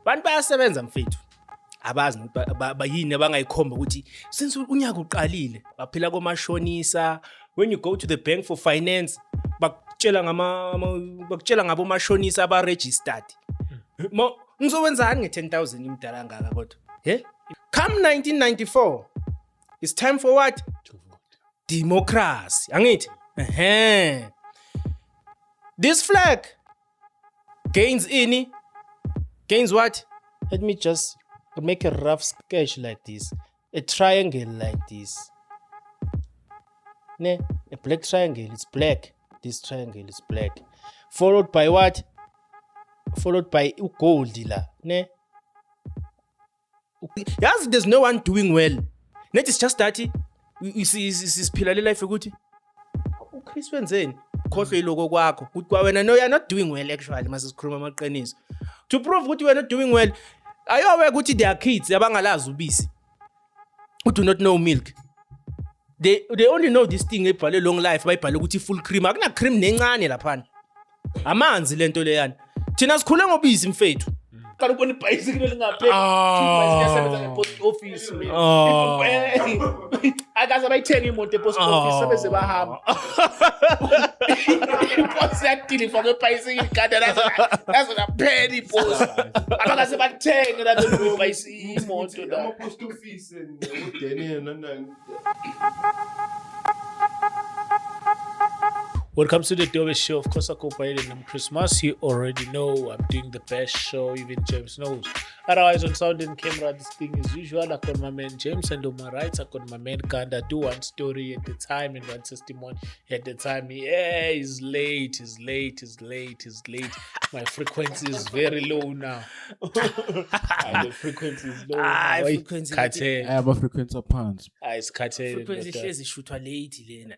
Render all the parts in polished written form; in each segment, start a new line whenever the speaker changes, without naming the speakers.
Bantu bayasebenza mfethu. Abazi bayini abangayikhomba ukuthi since unyaka uqalile baphila komashonisa. When you go to the bank for finance bakutshela ngabo mashonisa aba registered. Ngizowenzani nge10,000 imdala ngaka kodwa? Come 1994. It's time for what? To vote. Democracy. Angithi? This flag gains what? Let me just make a rough sketch like this. A triangle like this. A black triangle, it's black. This triangle is black. Followed by what? Followed by gold la. Yes, there's no one doing well. Net is just that we see siphila le life ukuthi uChris wenzeni? Khohle iloko kwakho. Ukuthi wena no, you are not doing well actually masisikhuluma amaqiniso. To prove ukuthi you are not doing well, ayowe ukuthi there are kids abangalazi ubisi. Who do not know milk. They only know this thing ebhale long life bayibhale ukuthi full cream. Akuna cream nencane lapha. Amanzi lento leyana. Thina sikhule ngobisi mfethu. Qala ukubona ibhayisikile lingaphezulu. Iyasebenza ngepost office. Akaze bayithenga imoto epost office sebese bahamba. Ipost yadiliva ngebhayisikile kada lazo na penny post. Abakaze bathenge la lelo ibhayisikile imoto la.
Post office udene nanani.
Welcome to the Dobe Show. Of course, I cooperated in Christmas. You already know I'm doing the best show, even James knows. Otherwise, on sound and camera, this thing is usual. I got my man James, and on my right, I got my man Ganda. Do one story at the time and one testimony at the time. Yeah, he's late. My frequency is very low now. The frequency is low.
I
have a frequency of pounds.
It's cutting.
Frequency hlezi shootwa late lena.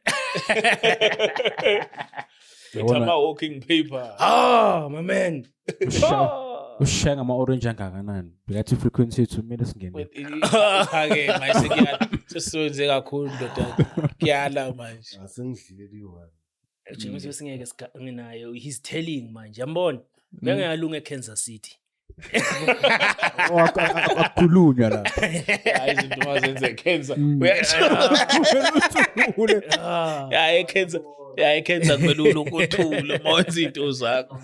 I'm walking paper.
My man.
Ushaya ngama-orange angakanani bekathi frequency yethu kumele singene
Phake manje sesiwenze kakhulu ndoda kuyala manje
Asengidlile liwa.
James besingeke nginayo he's telling manje yambona ngiyalunga eKansas City.
Akukhulunywa la
hayi izinto mazenze cancer eKansas eKansas kumele ukuthula mawuyenza into zakho.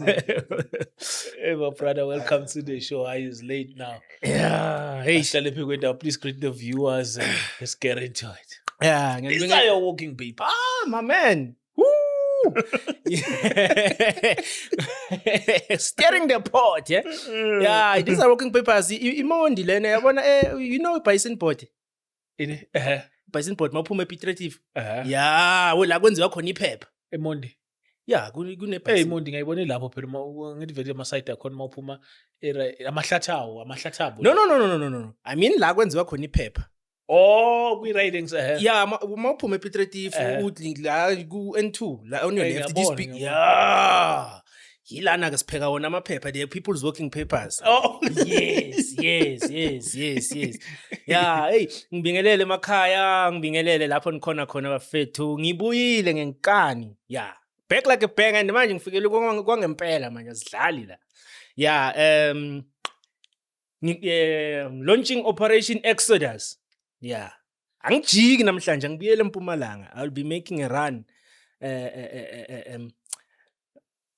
Hey my brother, welcome to the show. I is late now. Hey hlale phi kwenda, please greet the viewers and let's get into it. These are your walking people.
My man. Stirring the pot, yeah. These are working papers. Imondi lena yabona you know Bison board. Bison board maphuma epitrative. Yeah, la kwenziwa khona iphepha.
Emondi.
Yeah, kune
Emondi ngayibone lapho phela ngithi vele ama site akhona maphuma amahlathabo.
No. I mean la kwenziwa khona iphepha.
Oh, kwi-writings
Yeah, mawuphuma epitrative udli la ku N2 la on your left this big. Yeah. Yilana ke sipheka wona amaphepha, the people's working papers.
Oh,
yes. Yeah, hey, ngibingelele emakhaya, ngibingelele lapho nikhona bafethu. Ngibuyile ngenkani. Yeah. Back like a bang and manje ngifikele kwangempela manje sidlali la. Yeah, launching Operation Exodus. Yeah. Angijiki namhlanje ngibuyele eMpumalanga. I'll be making a run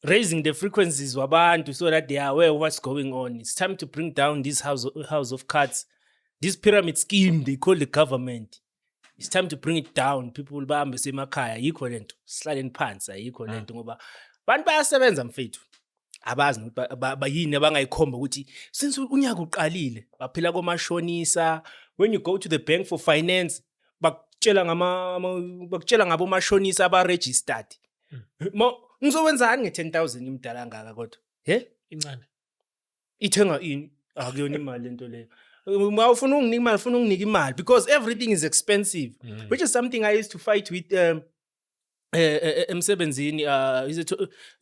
raising the frequencies wabantu so that they are aware of what's going on. It's time to bring down this house of cards. This pyramid scheme they call the government. It's time to bring it down. People bahambe semakhaya yikho lento. Sihlaleni phansi ayikho lento ngoba bantu bayasebenza mfethu. Abazi bayini abangayikhomba ukuthi since unyaka uqalile baphila komashonisa. When you go to the bank for finance bakutshela ngabo mashonisa aba registered. Ngizowenzani nge10,000 imdala ngaka kodwa?
incane.
Ithenga ini? Akuyona imali lento leyo. Mawufuna unginika imali because everything is expensive, which is something I used to fight with emsebenzini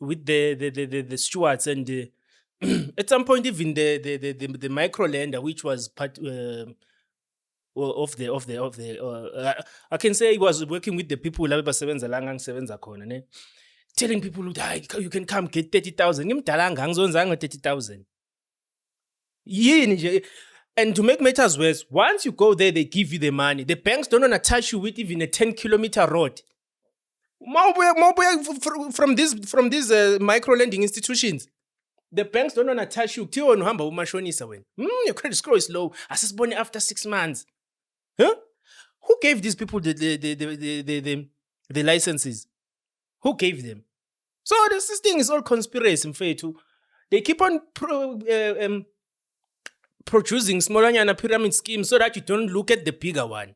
with the stewards and at some point even the micro lender which was part of the I can say he was working with the people abasebenza la ngisebenza khona ne, telling people you can come get 30,000 ngimdala ngangizonzanga 30,000 Yini nje. And to make matters worse, once you go there, they give you the money. The banks don't want to touch you with even a 10-kilometer road. From these micro lending institutions, the banks don't want to touch you. Kuthiwa wena uhamba umashonisa wena. Your credit score is low. Asisibone after 6 months. Huh? Who gave these people the licenses? Who gave them? So this thing is all conspiracy, mfethu. They keep on producing smaller pyramid schemes so that you don't look at the bigger one.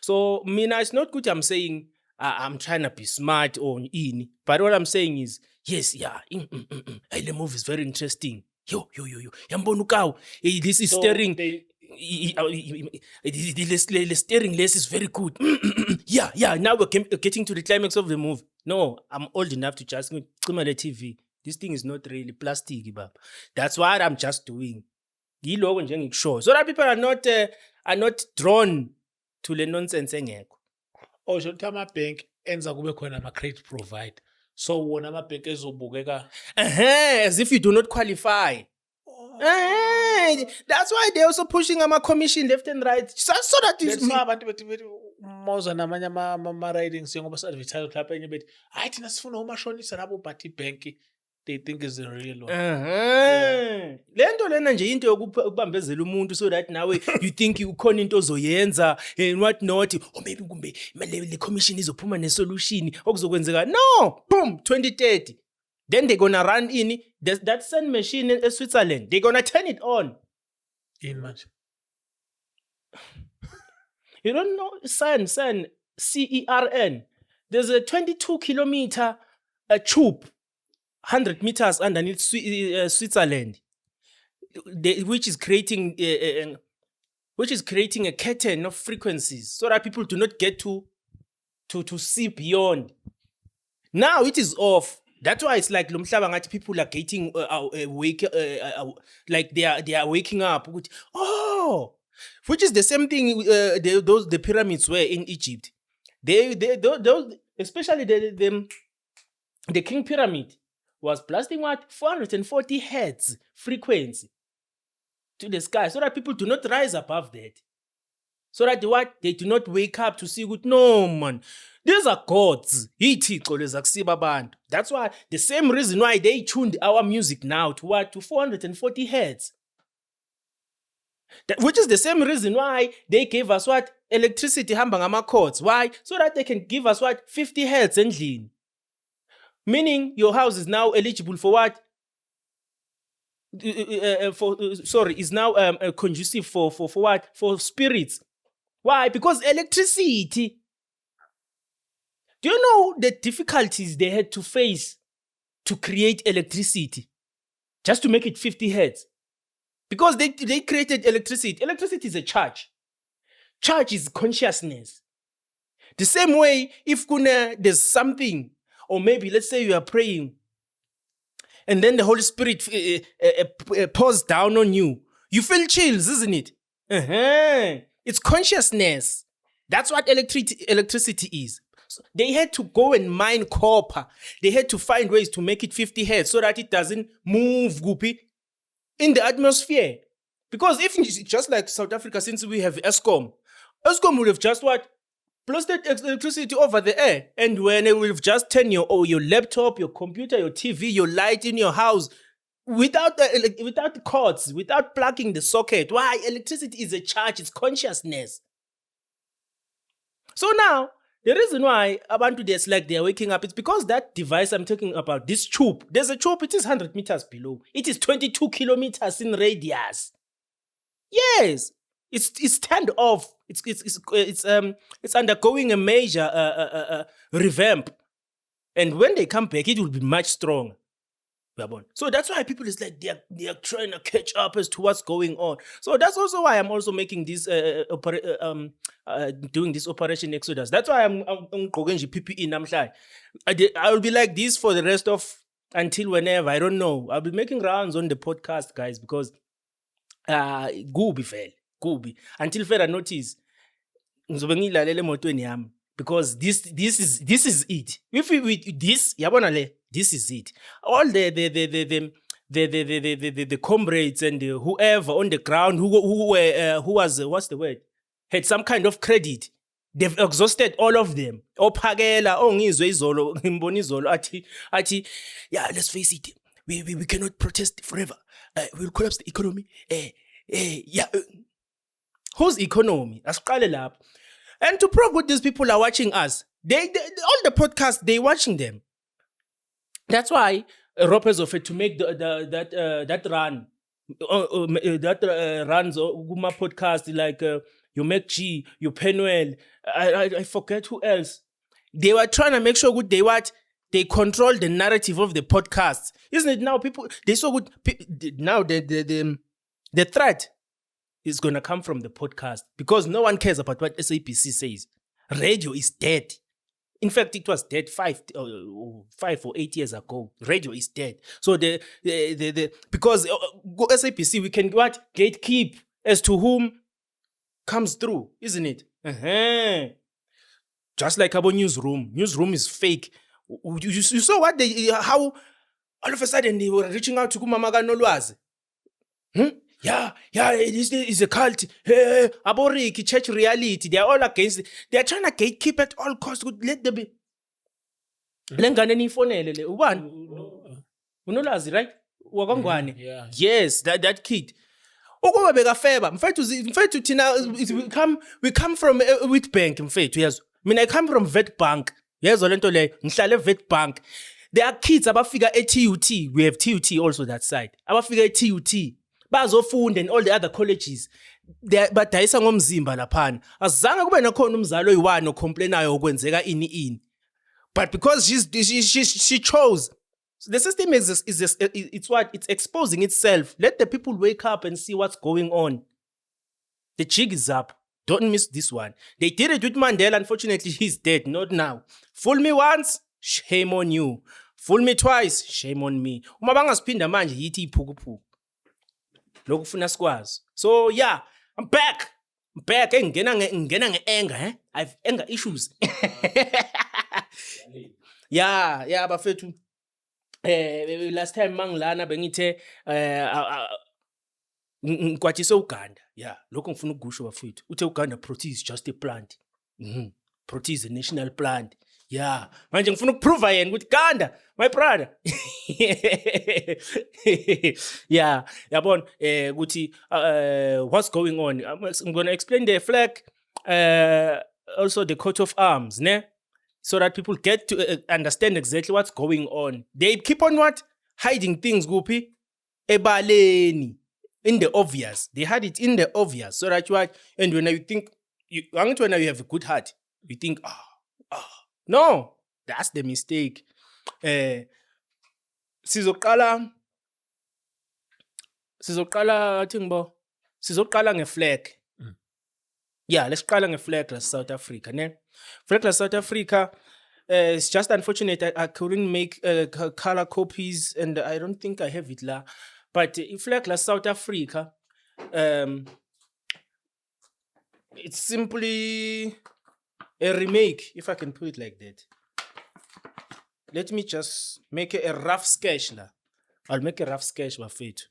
So, Mina, it's not good I'm saying I'm trying to be smart or in, but what I'm saying is, yes, yeah, hey, the movie is very interesting. Yo. Yambonukau, this is steering. The steering less is very good. Yeah, now we're getting to the climax of the movie. No, I'm old enough to just come on the TV. This thing is not really plastic, bab. That's what I'm just doing. So that people are not drawn to the nonsense engekho.
Osho ukuthi ama-bank enza kube khona ama-credit provide. So wona ama-bank ezobukeka.
As if you do not qualify. That's why they're also pushing commission left and right. So that is
abantu bethi moza namanye ama-ridings njengoba sa-advertise lapha enye bethi hayi thina sifuna umashonisa nabo but i-bank they think is the real one.
Lento lena nje into yokubambezela umuntu so that nawe you think ukhona into ozoyenza and what not, or maybe kumbe le commission izophuma ne-solution okuzokwenzeka. No, boom, 2030. Then they're gonna run in that same machine in Switzerland. They're gonna turn it on.
In much.
You don't know CERN, CERN. There's a 22-kilometer tube, 100 meters underneath Switzerland, which is creating a curtain of frequencies so that people do not get to see beyond. Now it is off. That's why it's like people are getting like they are waking up. Oh, which is the same thing the pyramids were in Egypt. Those, especially the King Pyramid was blasting 440 hertz frequency to the sky so that people do not rise above that. So that they do not wake up to see good. No, man. These are gods. That's why the same reason why they tuned our music now to 440 hertz. Which is the same reason why they gave us electricity hamba ngama cords. Why? So that they can give us 50 hertz endlini. Meaning your house is now eligible for is now conducive for what? For spirits. Why? Because electricity. Do you know the difficulties they had to face to create electricity? Just to make it 50 hertz. Because they created electricity. Electricity is a charge. Charge is consciousness. The same way, if there's something, or maybe let's say you are praying, and then the Holy Spirit pours down on you, you feel chills, isn't it? It's consciousness. That's what electricity is. So they had to go and mine copper. They had to find ways to make it 50 hertz so that it doesn't move in the atmosphere. Because if just like South Africa, since we have Eskom would have just blasted electricity over the air, and when it will have just turn your laptop, your computer, your TV, your light in your house without the cords, without plugging the socket. Why? Electricity is a charge, it's consciousness. So now, the reason why abantu there's like they are waking up, it's because that device I'm talking about, this tube, there's a tube, it is 100 meters below. It is 22 kilometers in radius. Yes, it's turned off. It's undergoing a major revamp, and when they come back, it will be much stronger. So that's why people is like they are trying to catch up as to what's going on. So that's also why I'm also making this doing this Operation Exodus. That's why I'm going PPE namhlanje. I will be like this for the rest of until whenever, I don't know. I'll be making rounds on the podcast, guys, because gubi until further notice ngizobe ngilalele emotweni yami, because this is it. If we this yabona le, this is it. All the the comrades and whoever on the ground who was what's the word, had some kind of credit. They've exhausted all of them. Ophakela ongizwe izolo ngimbona izolo athi yeah, let's face it, we cannot protest forever. We'll collapse the economy. Yeah. Whose economy? Asiqale lapho. And to prove what these people are watching us, they all the podcasts they watching them. That's why Ropez offered to make that run, runs Guma podcast like you make G, you Penuel. I forget who else. They were trying to make sure good they control the narrative of the podcast, isn't it? Now people they so good now the threat is gonna come from the podcast because no one cares about what SAPC says. Radio is dead. In fact, it was dead 5 or 8 years ago. Radio is dead. So the because SAPC we can gatekeep as to whom comes through, isn't it? Just like our newsroom. Newsroom is fake. You saw what how all of a sudden they were reaching out to Kumamaga Nolwazi. Yeah, it is a cult. Aboriki, church reality. They are all against it. They are trying to gatekeep at all costs. Let them be. Lengane ni fonele le. Unolazi, right? Wakongwane.
Yeah.
Yes, that kid. Ukuba bekafeba. Mfethu thina we come from Witbank mfethu yazo. Mina I come from Witbank. Yazo lento le. Ngihlale Witbank. There are kids abafika eTUT. We have TUT also that side. Abafika eTUT. Bazofunda and all the other colleges badayisa ngomzimba laphana azange kube nakhona umzalo oyiwani ocomplainayo okwenzeka ini but because she chose. So the system it's exposing itself. Let the people wake up and see what's going on. The jig is up. Don't miss this one. They did it with Mandela. Unfortunately, he's dead. Not now. Fool me once, shame on you. Fool me twice, shame on me. Uma bangasiphinda manje yithi iphukuphuku. Lokufuna sikwazi. So yeah, I'm back ngena nge-anger, I have anger issues. yeah bafethu last time mangilana bengithe ngikwatshise Uganda. Yeah, lokho ngifuna ukusho bafethu. Uthe Uganda protein is just a plant. Protein is a national plant. Yeah, manje ngifuna ukuprove yena ukuthi Uganda, my brother. Yeah, yabona ukuthi what's going on. I'm going to explain the flag, also the coat of arms, ne? So that people get to understand exactly what's going on. They keep on hiding things, Gupi. Ebaleni. In the obvious. They had it in the obvious. So that and when you think, when you have a good heart, you think, no, that's the mistake. Sizoqala thingbo. Sizoqala nge-flag. Yeah, let's qala nge-flag la South Africa, ne? Flag la South Africa, it's just unfortunate I couldn't make color copies and I don't think I have it la. But flag la South Africa, it's simply a remake, if I can put it like that. Let me just make a rough sketch la. I'll make a rough sketch bafethu.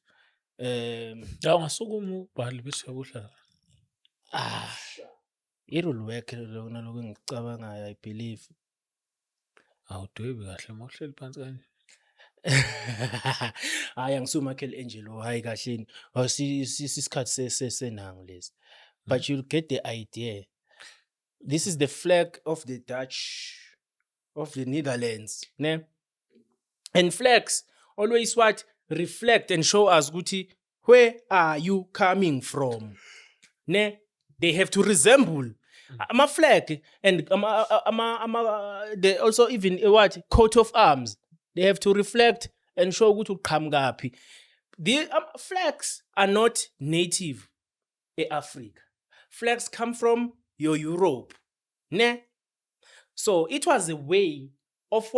Awungasukuma ubhali bese uyakudlala.
Irule work lona lokho engicabangayo, I believe.
Awudwebi kahle mawuhleli phansi kanje.
Hayi angisuma Michelangelo, hayi kahleni. Sisikhathi senangu lesi. But you'll get the idea. This is the flag of the Dutch, of the Netherlands, ne? And flags always reflect and show us guti, where are you coming from, ne? They have to resemble a flag and they also even coat of arms. They have to reflect and show guti uqhamukapi. The flags are not native in Africa. Flags come from your Europe, ne? So it was a way of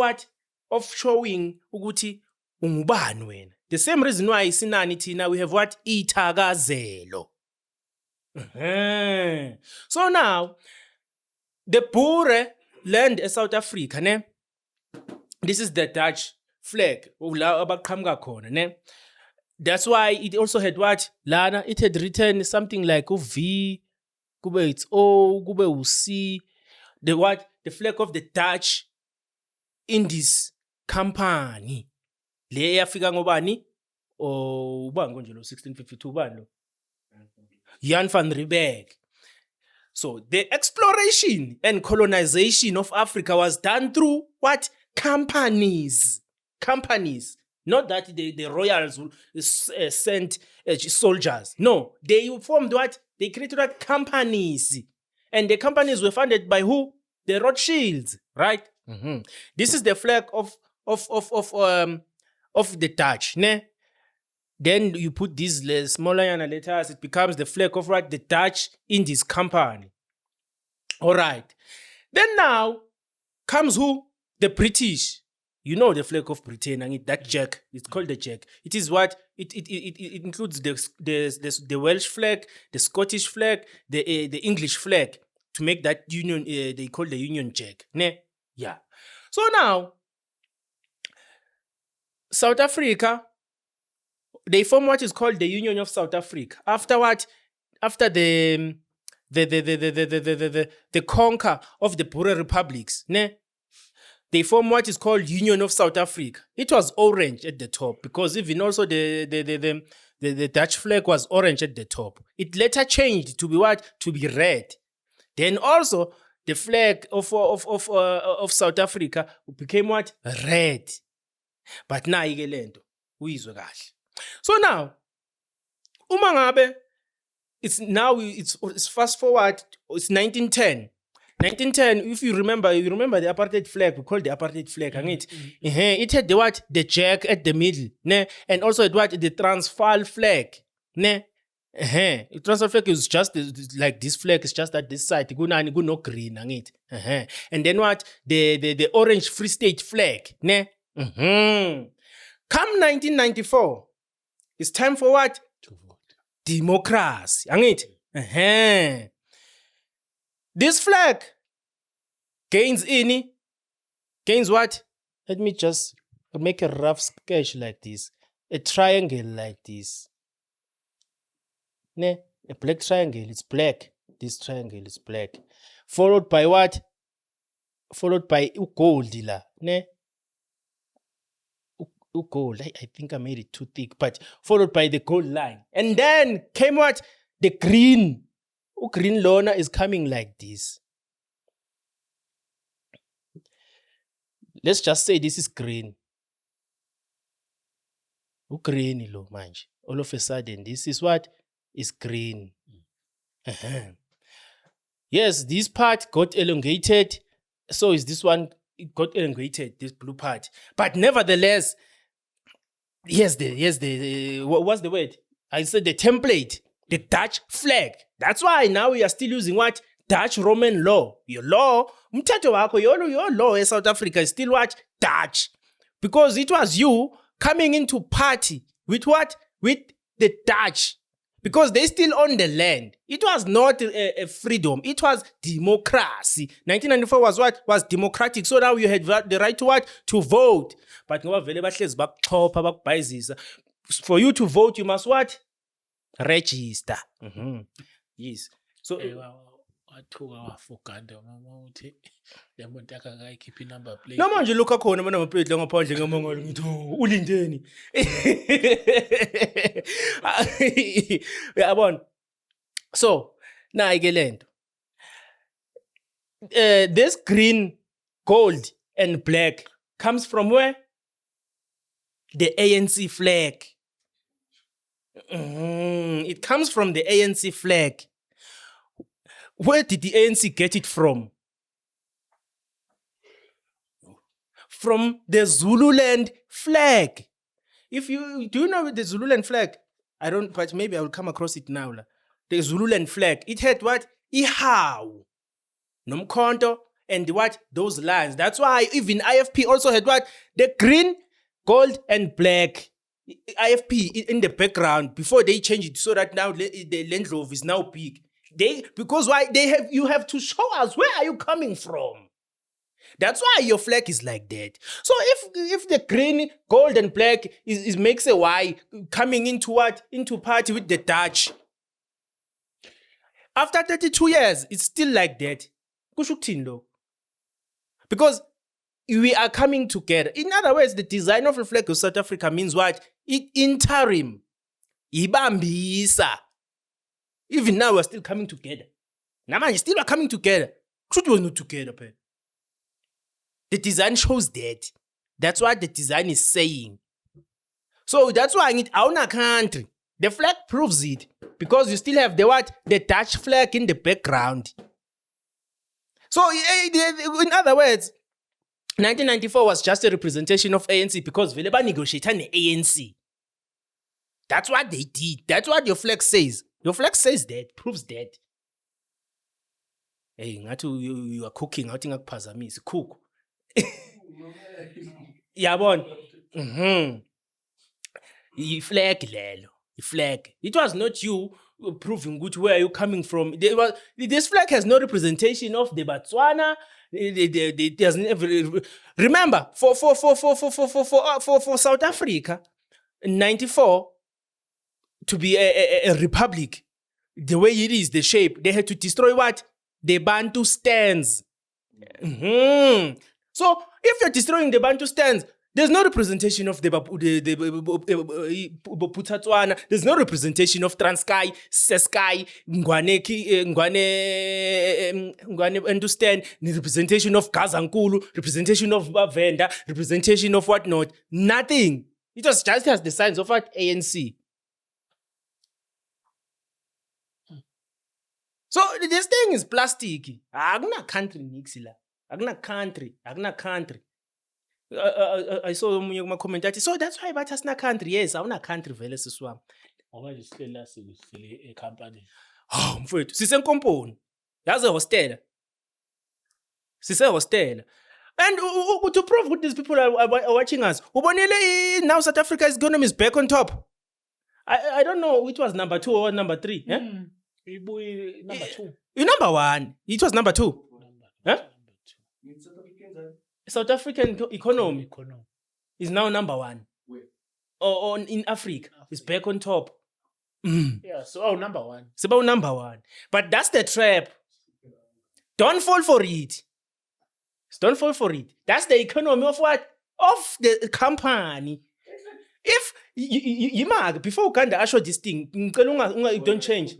showing ukuthi ungubani wena. The same reason why sinani thina we have ithakazelo. So now the Boere land in South Africa, ne? This is the Dutch flag la abaqhamuka khona, ne? That's why it also had what? Lana, it had written something like V, kube it's O, kube C. The what? The flag of the Dutch Indies Company. Le yafika ngobani? Ubani konje lo 1652 ubani lo? Jan van Riebeeck. So the exploration and colonization of Africa was done through what? Companies. Companies. Not that the royals sent soldiers. No, they formed what? They created what? Companies. And the companies were funded by who? The Rothschilds, right? This is the flag of the Dutch. Ne? Then you put these smaller letters, it becomes the flag of what? The Dutch Indies Company. All right. Then now comes who? The British. You know the flag of Britain, and that jack. It's called the jack. It is what? It includes the Welsh flag, the Scottish flag, the English flag to make that union. They call the Union Jack. Ne? Yeah. So now, South Africa, they form what is called the Union of South Africa. After what? After the conquer of the Boer republics. Ne? They form what is called Union of South Africa. It was orange at the top because even also the Dutch flag was orange at the top. It later changed to be what? To be red. Then also the flag of South Africa became what? Red. But now igelento uyizwe kahle. So now uma ngabe it's fast forward, it's 1910. 1910, if you remember the apartheid flag, we call the apartheid flag, it had the what? The jack at the middle, ne? And also it what? The Transvaal flag, ne? The Transvaal flag is just like this flag, it's just at this side, go no green, and then what? The orange Free State flag, ne? Come 1994, it's time for what?
To vote.
Democracy, This flag gains what? Let me just make a rough sketch like this. A triangle like this. Ne? A black triangle, it's black. This triangle is black. Followed by what? Followed by gold. Ne? Gold. I think I made it too thick, but followed by the gold line. And then came what? The green. Green lona is coming like this. Let's just say this is green. Green lo manje. All of a sudden, this is what? Is green. Yes, this part got elongated. So is this one, it got elongated, this blue part. But nevertheless, what's the word? I said the template. The Dutch flag. That's why now we are still using what? Dutch Roman law. Your law, mthetho wakho, your law in South Africa is still what? Dutch. Because it was you coming into party with what? With the Dutch. Because they still own the land. It was not a freedom. It was democracy. 1994 was what? Was democratic. So now you had the right to what? To vote. But for you to vote, you must what? Register. Yes. So
wathuka wafuganda mama uthi le muntu akakayikhiphi number plate.
No manje lokho khona ama number plate la ngaphandle ngamangalo ngithi ulindeni. Uyabona. So, na ike lento. This green, gold and black comes from where? The ANC flag. It comes from the ANC flag. Where did the ANC get it from? From the Zululand flag. Do you know the Zululand flag? I don't, but maybe I will come across it now. The Zululand flag. It had what? Ihawu, Nomkhonto, and what? Those lines. That's why even IFP also had what? The green, gold, and black. IFP in the background before they change it so that now the Land Rover is now big. Because why? You have to show us where are you coming from. That's why your flag is like that. So if the green, gold, and black is makes a Y coming into what? Into party with the Dutch. After 32 years, it's still like that. Kusho ukuthini lokho? Because we are coming together. In other words, the design of the flag of South Africa means what? Interim. Ibambisa. Even now, we're still coming together. Namanje still are coming together. Should we not together, man? The design shows that. That's what the design is saying. So that's why I need our country. The flag proves it. Because you still have the what? The Dutch flag in the background. So in other words, 1994 was just a representation of ANC because vele negotiated the ANC. That's what they did. That's what your flag says. Your flag says that, proves that. Hey, ngathi you are cooking, I think akuphazamisa. Cook. Yabona. Flag lelo. Flag. It was not you proving good where you coming from. This flag has no representation of the Botswana. It doesn't ever remember for South Africa in 94 to be a republic, the way it is, the shape, they had to destroy what? The Bantu stands. So if you're destroying the Bantu stands, there's no representation of the Botswana. There's no representation of Transkei, Seskai, Ngwane understand, the representation of Gazankulu, representation of Venda, representation of whatnot. Nothing. It was just as the signs of what? ANC. So this thing is plastic. Agna country nixila. Agna country. I saw my comment. So that's why but asna country. Yes, awuna country vele siswami.
Ngoba isihlela sihle ecompany.
Oh, mfowethu, sisenkomponi. Yazi hostela. Hostela. And to prove what these people are watching us, ubonile now South Africa's economy is back on top. I don't know which was number 2 or number 3.
Number 2.
Number 1. It was number 2. Huh? South African economy is now number 1.
Where?
Or in Africa. It's back on top.
Yeah, so number 1.
It's about number 1. But that's the trap. Don't fall for it. Don't fall for it. That's the economy of what? Of the company. If you mark before Uganda I show this thing, don't change.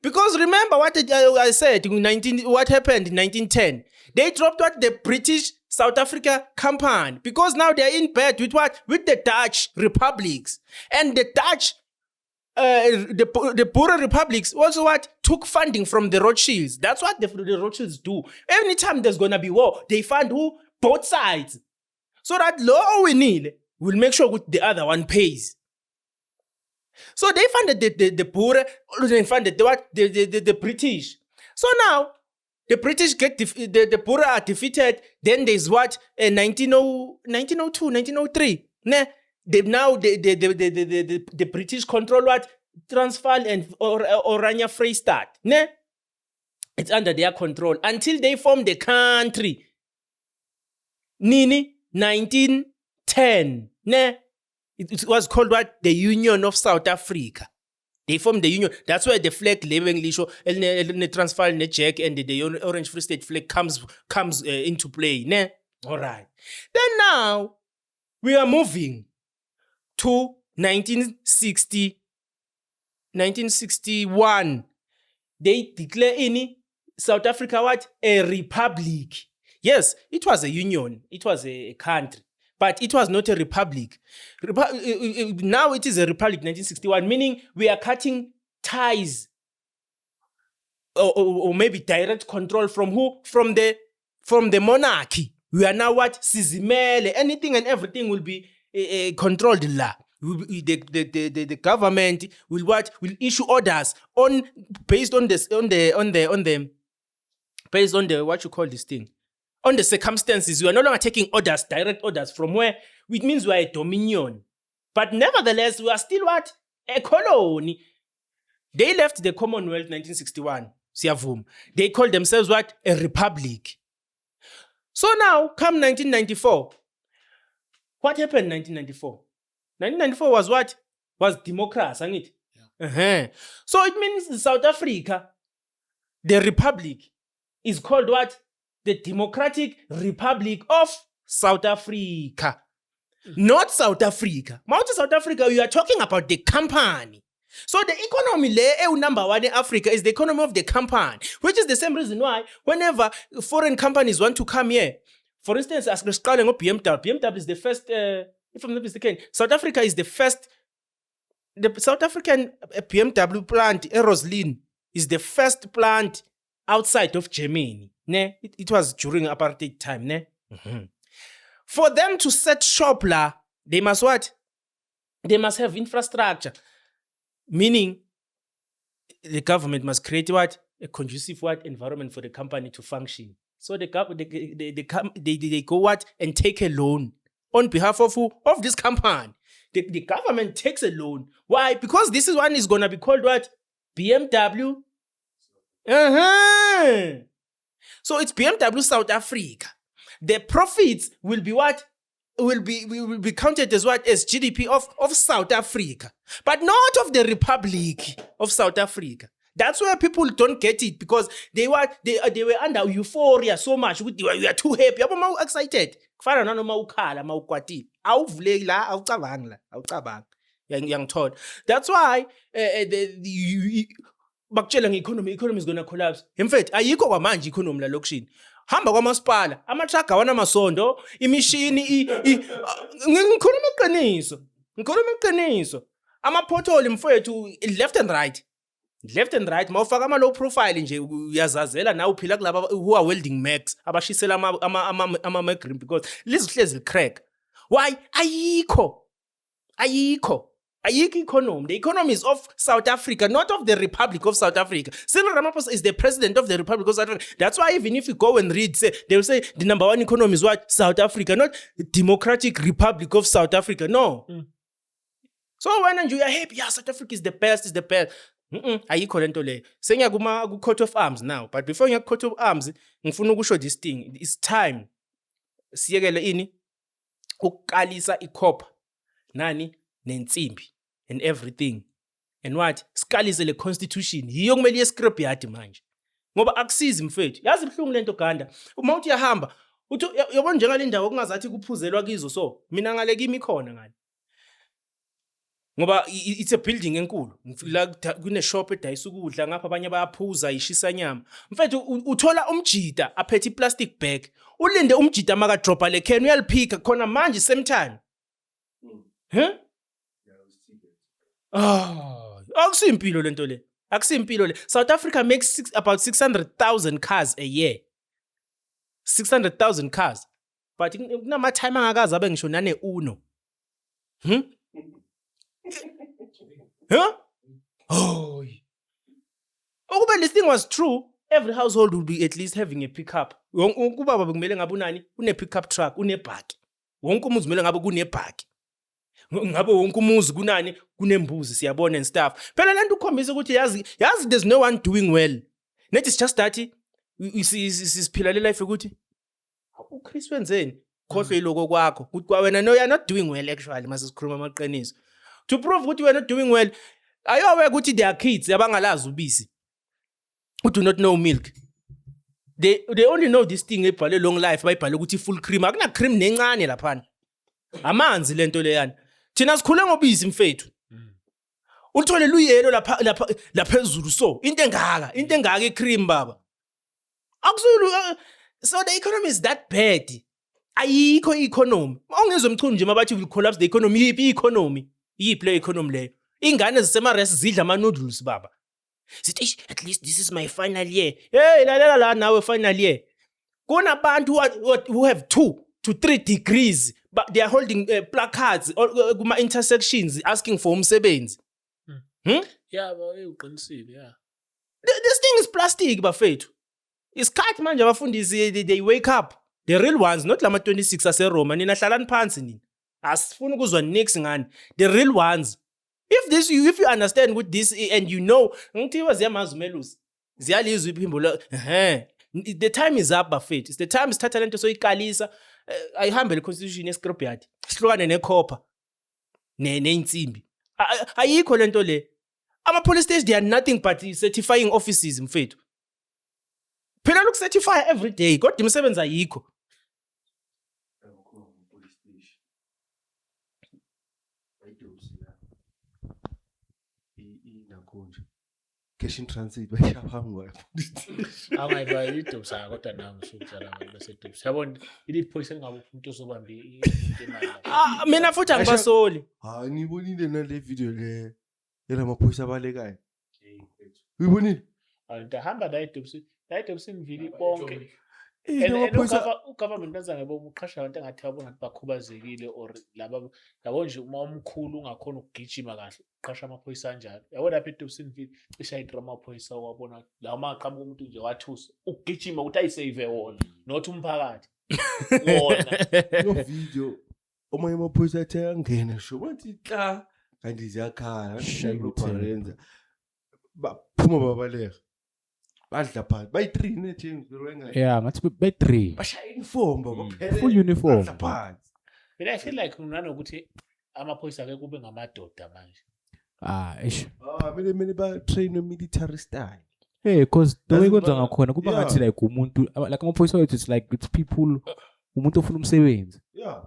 Because remember what I said in what happened in 1910. They dropped what? The British South Africa Company. Because now they are in bed with what? With the Dutch republics. And the Dutch, the poorer republics also what? Took funding from the Rothschilds. That's what the Rothschilds do. Anytime there's gonna be war, they fund who? Both sides. So that law we need will make sure the other one pays. So they funded the poor, they funded the British. So now the British get the poor are defeated. Then there's what 1902, 1903. The British control what Transvaal and Oranje Vrystaat. It's under their control until they form the country. Nini 1910. It was called what? The Union of South Africa. They formed the union. That's why the flag labelling show the Transvaal, the Jack, and the Orange Free State flag comes into play. All right. Then now we are moving to 1961. They declare in South Africa what? A republic. Yes, it was a union. It was a country. But it was not a republic. Now it is a republic, 1961, meaning we are cutting ties or maybe direct control from who? From the monarchy. We are now what? Sizimele. Anything and everything will be controlled la. The government will what? Will issue orders based on the what you call this thing? On the circumstances. We are no longer taking orders, direct orders from where? Which means we are a dominion. But nevertheless, we are still what? A colony. They left the Commonwealth 1961. Siyavuma. They call themselves what? A republic. So now, come 1994. What happened in 1994? 1994 was what? Was democracy, ain't it? Yeah. So it means in South Africa, the republic is called what? The Democratic Republic of South Africa. Not South Africa. Mount South Africa, you are talking about the company. So the economy number one in Africa is the economy of the company, which is the same reason why whenever foreign companies want to come here, for instance, as BMW is the first, if I'm not mistaken, South Africa is the first, the South African BMW plant, Roslyn, is the first plant outside of Germany. Ne? It was during apartheid time. Ne? Mm-hmm. For them to set shop la, they must what? They must have infrastructure. Meaning, the government must create what? A conducive what? Environment for the company to function. So they go what? And take a loan on behalf of who? Of this company. The government takes a loan. Why? Because this is one is going to be called what? BMW. So it's BMW South Africa. The profits will be what? Will be counted as what? As GDP of South Africa. But not of the Republic of South Africa. That's where people don't get it because they were under euphoria so much. We are too happy. Abo excited. Kufana nanoma ukhala mawukwatile. Awuvuleki la, awucabangi la, awucabangi. Yang. That's why bakutshela nge-economy is going to collapse. In fact, ayikho kwamanje economy la lokishini. Hamba kwamasipala, ama-truck awanamasondo, imishini, ngikhuluma iqiniso. Ama-pothole mfowethu left and right, mawufaka ama-low profile nje uyazazela nawe uphila kulaba who are welding max abashisela ama-magrim because lizihlezi crack. Why? Ayikho economy. The economy is of South Africa, not of the Republic of South Africa. Cyril Ramaphosa is the president of the Republic of South Africa. That's why even if you go and read, they will say the number one economy is what? South Africa, not Democratic Republic of South Africa. No. So when you are happy, yeah, South Africa is the best, ayikho lento le. Sengiya ku coat of arms now. But before you coat of arms, ngifuna ukusho this thing. It's time. Siyekele ini ukuqalisa ikhopha. Nani? Nensimbi and everything and what siqalise le constitution yiyo kumele yescript yathi manje ngoba akusizi mfethu yazi ibhlungu lento ganda uma uthi yahamba uthi yabona njengale ndawo kungazathi kuphuzelwa kizo so mina ngale kimi khona ngani ngoba it's a building enkulu la kune shop edayisa ukudla ngapha abanye bayaphuza ishisa nyama mfethu uthola umjida aphethe iplastic bag ulinde umjida maka dropa le can uyaliphika khona manje same time akusimpilo lento le. Akusimpilo le. South Africa makes about 600,000 cars a year. 600,000 cars. But kunama time angakazi abe ngisho nane uno. Oh. Ukube this thing was true, every household would be at least having a pickup. Ubaba bekumele ngabe unani? Une pickup truck, une bhaki. Wonke umuzi kumele ngabe kune bhaki. Ngabe wonke umuzi kunani kunembuzi siyabona and stuff phela lento ukhombisa ukuthi yazi there's no one doing well net is just that siphila le life ukuthi uChris wenzeni khohlwe iloko kwakho ukuthi kwawena no you are not doing well actually mase sikhuluma amaqiniso to prove ukuthi you are not doing well ayowe ukuthi they are kids abangalazi ubisi who do not know milk they only know this thing ebhale long life bayibhale ukuthi full cream akuna cream nencane lapha amanzi lento leyana thina sikhule ngobisi mfethu uthole luyelo lapha phezulu so into engaka icream baba akusulu so the economy is that bad ayikho economy ongezwe mchunu nje mabathi will collapse the economy yipi le economy leyo ingane zisema-rest zidla ama-noodles baba sithi at least this is my final year hey lalela la nawe final year kunabantu who have 2 to 3 degrees but they are holding placards kuma intersections asking for umsebenzi.
Yeah, uqinisile, yeah.
This thing is plastic bafethu. Isikhathi manje abafundisi they wake up. The real ones not lama 26 ase Roma nina hlalani phansi nina. Asifuni ukuzwa nix ngani. The real ones. If you understand with this and you know ngithiwa ziyamazi umelusi. ziyalizwa iphimbo the time is up bafethu. It's the time sithatha lento soyiqalisa ayihambe le constitution ye-Scrapyard sihlukane nekhopha neinsimbi. Ayikho lento le. Ama-police stations, they are nothing but certifying offices mfethu. Phela look certify every day kodwa imisebenzi ayikho.
Cash in transit bayaphambi
Angayiba idobsa kodwa nami sokutshala abantu basedobsa. Yabona iliphoyisa ngabe umuntu ozobamba imali.
Mina futhi angibasoli.
hayi nibonile nale video le yamaphoyisa abalekayo uyibonile
Hamba la idobsa imvili bonke.
amaphoyisa
Ugovernment nazange bomuqhasha abantu engathi abona bakhubazekile or labo nje uma umkhulu ungakhona ukugijima kahle uqhasha amaphoyisa kanjalo. Yabona lapha edobsini mvili cisha idrama amaphoyisa wabona la maqhamuka umuntu nje wathusa ukugijima ukuthi ayisave wona not umphakathi. Wona.
no video omunye amaphoyisa athe angena sho bathi tla kanti ziyakhala ngilopharenza baphuma babaleka badla phansi bayi3 nejames berenga
Yeah, ngathi be3.
bashaya uniform baphela
Full uniform.
badla phansi
But I feel like nanokuthi amaphoyisa ake kube ngamadoda manje.
Ish.
mele ba train military style
Hey, cause the way
Doesn't
kwenza
matter.
ngakhona kuba
Yeah.
ngathi like umuntu like amaphoyisa wethu it's like it's people umuntu ofuna umsebenzi.
yeah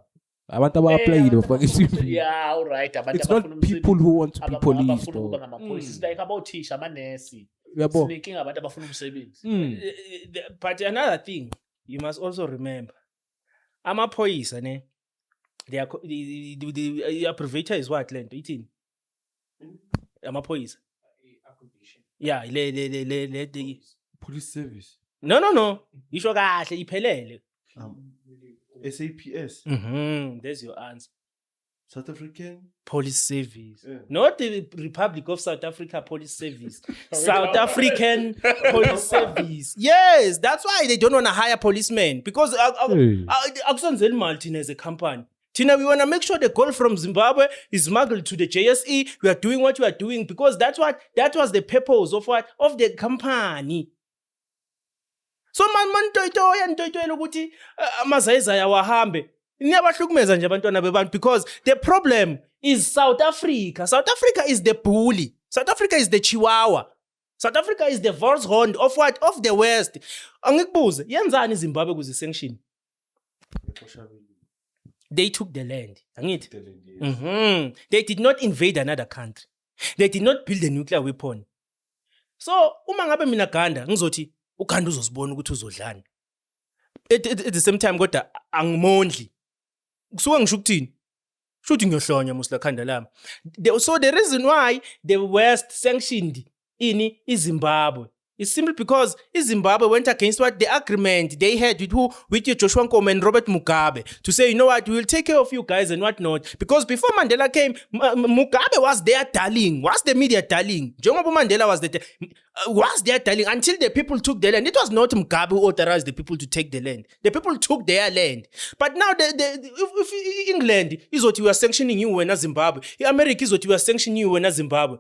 Abantu aba-applyile bafaka i-CV.
Yeah, all right. Abantu
It's not
abafuna
people who want to be police
abafuna ukuba
though.
ngamaphoyisa. It's like abothisha amanesi.
Uyabo?
Sinenkinga abantu abafuna umsebenzi.
But another thing you must also remember, amaphoyisa ne they are the abbreviator is what lento ithini? Amaphoyisa. Yeah, le
police service
no isho kahle iphelele.
SAPS
There's your answer.
South African
Police Service.
Yeah.
Not the Republic of South Africa Police Service. South African Police Service. Yes, that's why they don't want to hire policemen. Because
Hey.
Akusenzeli imali thina as a company. Tina, we want to make sure the gold from Zimbabwe is smuggled to the JSE. We are doing what we are doing because that was the purpose of what? Of the company. So man ntoyitoyela ukuthi amazayizaya wahambe. Niyabahlukumeza nje abantwana bebantu because the problem is South Africa. South Africa is the bully. South Africa is the chihuahua. South Africa is the Volkshound of what? Of the West. Angikubuze, yenzani iZimbabwe kuze sanction? They took the land. Angithi? They did not invade another country. They did not build a nuclear weapon. So, uma ngabe mina Ganda ngizothi uGanda uzosibona ukuthi uzodlani. At the same time kodwa angimondli. Kusuka ngisho ukuthini? Shuthi ngiyahlonya musla khanda lami. So the reason why the West sanctioned iZimbabwe is simply because Zimbabwe went against what the agreement they had with who? With Joshua Nkomo and Robert Mugabe to say, you know what, we will take care of you guys and whatnot. Because before Mandela came, Mugabe was their darling, was the media darling. Njengoba Mandela was their darling until the people took the land. It was not Mugabe who authorized the people to take the land. The people took their land. But now if England is what you are sanctioning you when Zimbabwe, America is what you are sanctioning you when Zimbabwe.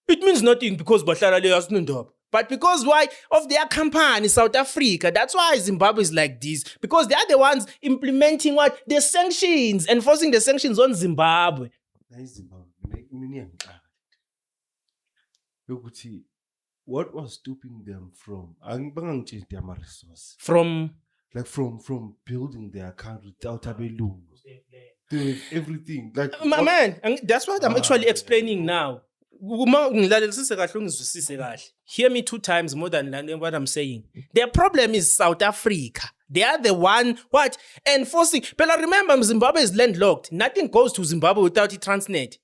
It means nothing because Bahlala le asinondaba. But because why? Of their company, South Africa. That's why Zimbabwe is like this. Because they are the ones implementing what? The sanctions, enforcing the sanctions on Zimbabwe.
What was stopping them from? Resource.
From
Building their country without Abelungu. Doing everything. Like
my man, and that's what I'm actually explaining now. Hear me 2 times more than what I'm saying. Their problem is South Africa. They are the one what enforcing. But remember, Zimbabwe is landlocked. Nothing goes to Zimbabwe without a Transnet.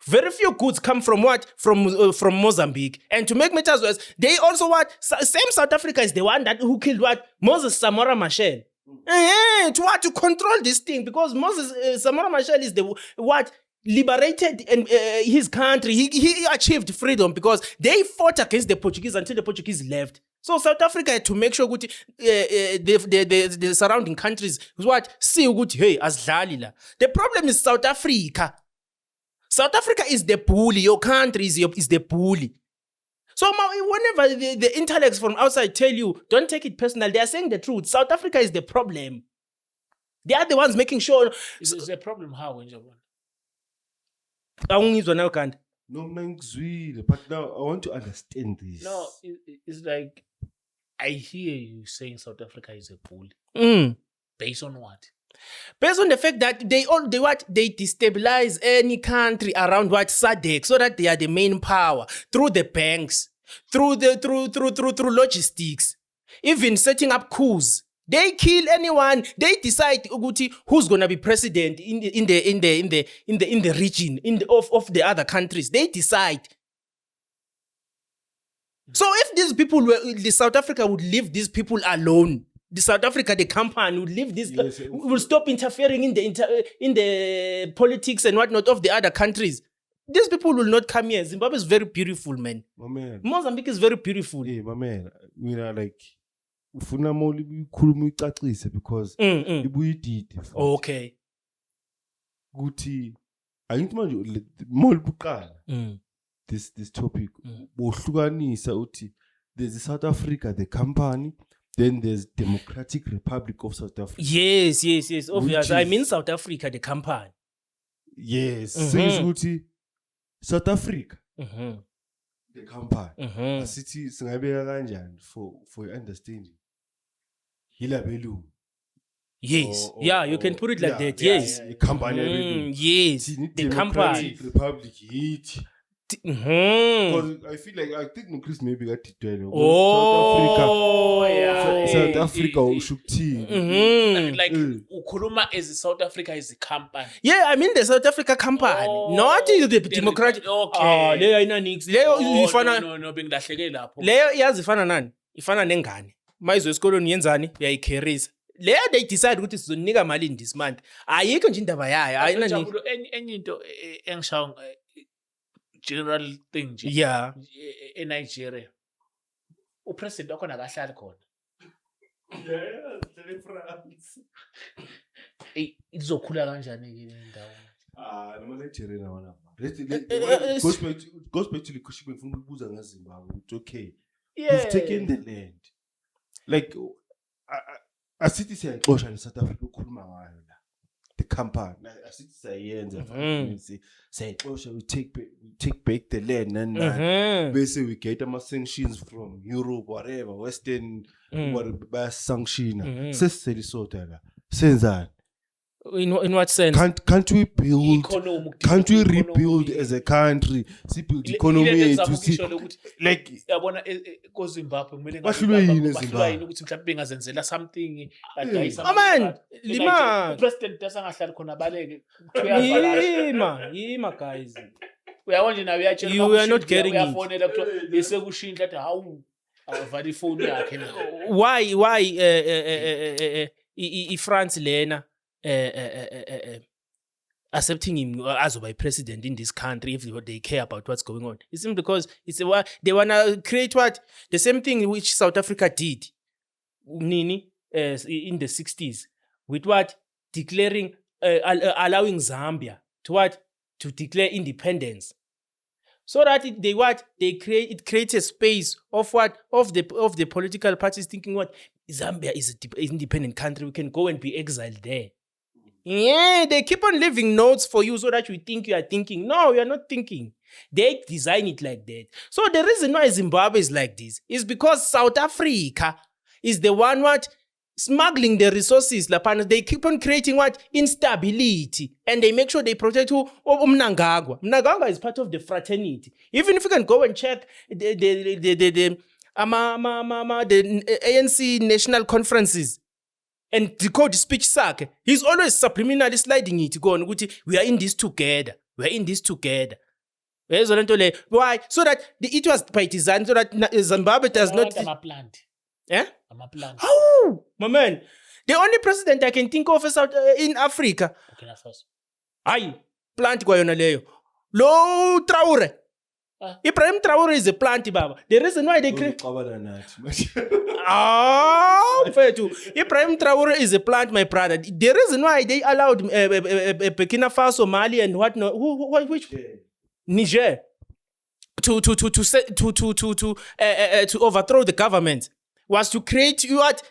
Very few goods come from what? From Mozambique. And to make matters worse, they also what? Same South Africa is the one who killed what? Moses Samora Machel. To control this thing, because Moses Samora Machel is the what? Liberated and his country. He achieved freedom because they fought against the Portuguese until the Portuguese left. So South Africa had to make sure the surrounding countries what see ukuthi hey asidlali la. The problem is South Africa. South Africa is the bully. Your country is the bully. So whenever the intellects from outside tell you, don't take it personal, they are saying the truth. South Africa is the problem. They are the ones making sure.
Is a problem how when you
Awungizwa nawe kanti?
No, mina ngizwile, but now I want to understand this.
No, it's like I hear you saying South Africa is a bully. Based on what?
Based on the fact that they destabilize any country around what SADC, so that they are the main power through the banks, through logistics, even setting up coups. They kill anyone. They decide who's gonna be president in the region of the other countries. They decide. So if these people the South Africa would leave these people alone, the South Africa, the company would leave this, will stop interfering in the politics and whatnot of the other countries. These people will not come here. Zimbabwe is very beautiful, man.
My man.
Mozambique is very beautiful.
Hey, my man. Like, ufuna moli ukhuluma uyicacise because ibuyidide.
Okay.
Ukuthi angithi manje moli buqala. This topic bohlukanisa uthi there's South Africa, the company, then there's Democratic Republic of South Africa.
Yes. Obvious. I mean South Africa, the company.
Yes. Says uthi South Africa, the company. Asithi singabeka kanjani for your understanding. Hila belu.
Yes. You can put it like that. Yes.
The company.
Yes. The company.
Republic hit. Because I think Chris maybe got it there. South Africa ushukthi.
Like ukhuluma as South Africa is a company.
Yeah, I mean the South Africa company, not the Democratic.
Okay.
Leyo ayina nix. Leyo ifana
no bengilahleke lapho.
Leyo iyazi ifana nani? Ifana nengane. Mayizwe esikolweni yenzani? Uyayikherisa. Leyo they decide ukuthi sizonika malini this month. Ayikho nje indaba yayo. Ayina nix.
Enye into engishawo general thing nje.
Yeah.
eNigeria. Upresident wakhona akahlali khona.
Yeah, France.
Izokhula kanjani ke le ndawo?
Noma Nigeria nawana. Goes back to the question ngifuna ukubuza ngaZimbabwe. It's okay.
Yeah.
You've taken the land. Like asithi siyaxosha ne South Africa ukukhuluma ngayo la. The company asithi siyenza siyaxosha we take back the land and bese we get ama sanctions from Europe whatever Western what by sanction sesiselisoda la senzani.
In what sense?
Can't we build? Can't we rebuild as a country? See, build economy to see like.
Yabona ko Zimbabwe kumele
ngahlulwe
ukuthi mhlawumbe bengazenzela something adayisa.
Man, lima.
President asangahlali khona baleke.
Yima guys.
Uyabona nje nawe uyatshela
you are not getting it.
Uyafonela kuthiwa bese kushintsha athi hawu avali phone yakhe.
Why France lena accepting him as a president in this country if they care about what's going on? It's simply because they wanna create the same thing which South Africa did Nini in the 60s with declaring allowing Zambia to declare independence. So that it creates a space of the political parties thinking Zambia is an independent country, we can go and be exiled there. Yeah, they keep on leaving notes for you so that you think you are thinking. No, you are not thinking. They design it like that. So the reason why Zimbabwe is like this is because South Africa is the one smuggling the resources. They keep on creating instability, and they make sure they protect Mnangagwa. Mnangagwa is part of the fraternity. Even if you can go and check the ANC national conferences and decode speech sakhe, he's always subliminally sliding it going, we are in this together. Why? So that it was by design so that Zimbabwe does not. Eh? How? My man. The only president I can think of is in Africa. Aye. Plant kwa yona leyo. Lo Traore. Ibrahim Traore is a plant, baba. The reason why they create Ibrahim Traore is a plant, my brother. The reason why they allowed Burkina Faso, Mali, and whatnot. Which? Niger. to overthrow the government was to create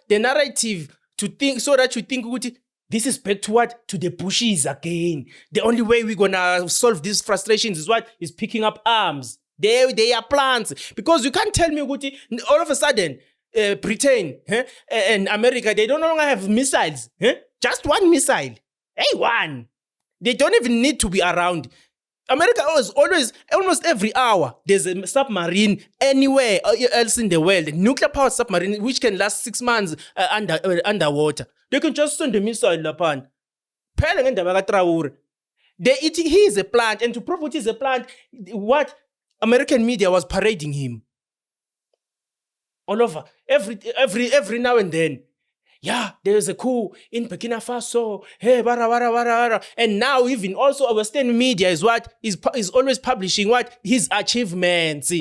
the narrative to think so that you think ukuthi, this is back to what? To the bushes again. The only way we're gonna solve these frustrations is what? Is picking up arms. They are plans. Because you can't tell me ukuthi, all of a sudden Britain and America, they don't no longer have missiles. Just one missile. Hey, one. They don't even need to be around. America is always, almost every hour, there's a submarine anywhere else in the world, nuclear powered submarine, which can last 6 months underwater. They can just send a missile upon. He is a plant, and to prove what is a plant, what American media was parading him all over, every now and then. Yeah, there's a coup in Burkina Faso. Hey, bara. And now even also our Western media is always publishing what? His achievements.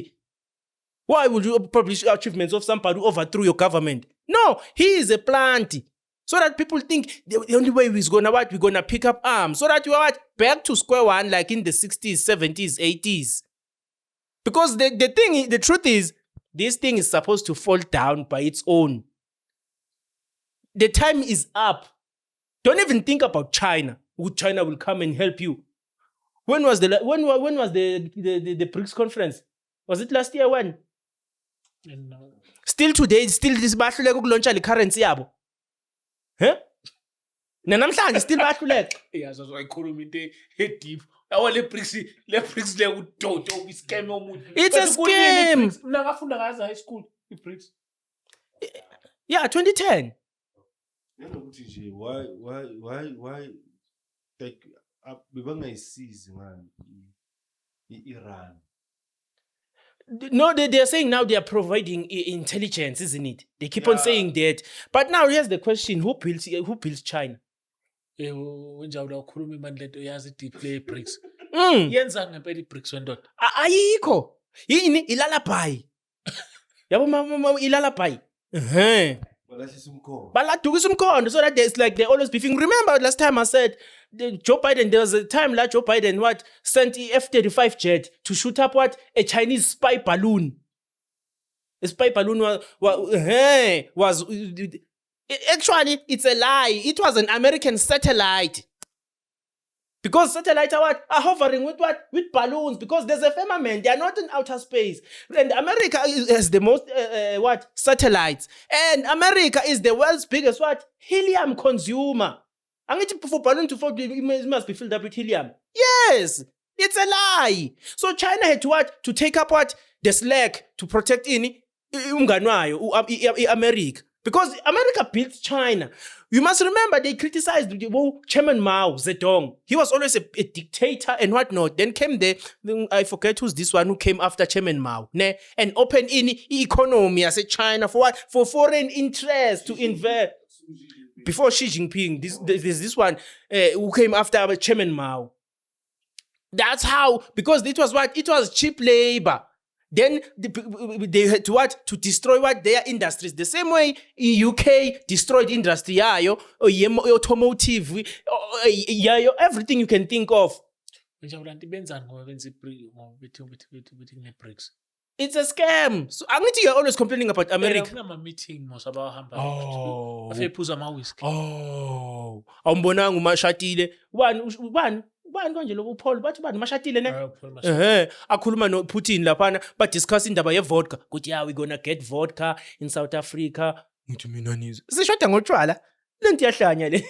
Why would you publish achievements of somebody who overthrew your government? No, he is a plant. So that people think the only way we're gonna pick up arms. So that we are back to square one like in the 60s, 70s, 80s. Because the truth is, this thing is supposed to fall down by its own. The time is up. Don't even think about China. China will come and help you. When was the BRICS conference? Was it last year? When?
No.
Still today, this bahluleka ukulontsha le currency yabo. Namhlanje still bahluleka.
Yeah, so I call him deep. Our BRICS le udodo scam omuntu.
It's a scam.
Nakafunda ngaza high school BRICS.
Yeah, 2010.
Why like bebangayisizi man Iran?
No, they're saying now they are providing intelligence, isn't it? They keep on saying that. But now here's the question: who builds China?
Wenjawula ukhuluma imali lento yazi deep play BRICS. Yenza ngempela iBRICS wendoda.
Ayikho. Yini ilalaphi? Yabo mama ilalaphi. Baladukisa umkhondo so that there's like they're always beefing. Remember last time I said Joe Biden, there was a time like Joe Biden sent F-35 jet to shoot up a Chinese spy balloon. A spy balloon was actually it's a lie. It was an American satellite. Because satellites are hovering with balloons, because there's a firmament. They are not in outer space. And America has the most satellites. And America is the world's biggest helium consumer. For balloon to fall, it must be filled up with helium. Yes, it's a lie. So China had to take up the slack to protect America. Because America built China. You must remember they criticized Chairman Mao Zedong. He was always a dictator and whatnot. Then came I forget who's this one who came after Chairman Mao. And opened in economy as a China for what? For foreign interest to invest. Before Xi Jinping, there's this one who came after Chairman Mao. That's how, because it was It was cheap labor. Then they had to destroy their industries. The same way UK destroyed industry, automotive, everything you can think of. It's a scam. So I'm you're always complaining about America. Awumbonanga umashatile. Bani konje lo Paul bathi bani mashatile ne akhuluma no Putin laphana ba discuss indaba ye vodka ukuthi we gonna get vodka in South Africa. Ngithi mina nizwe sishoda ngotshwala lento yahlanya le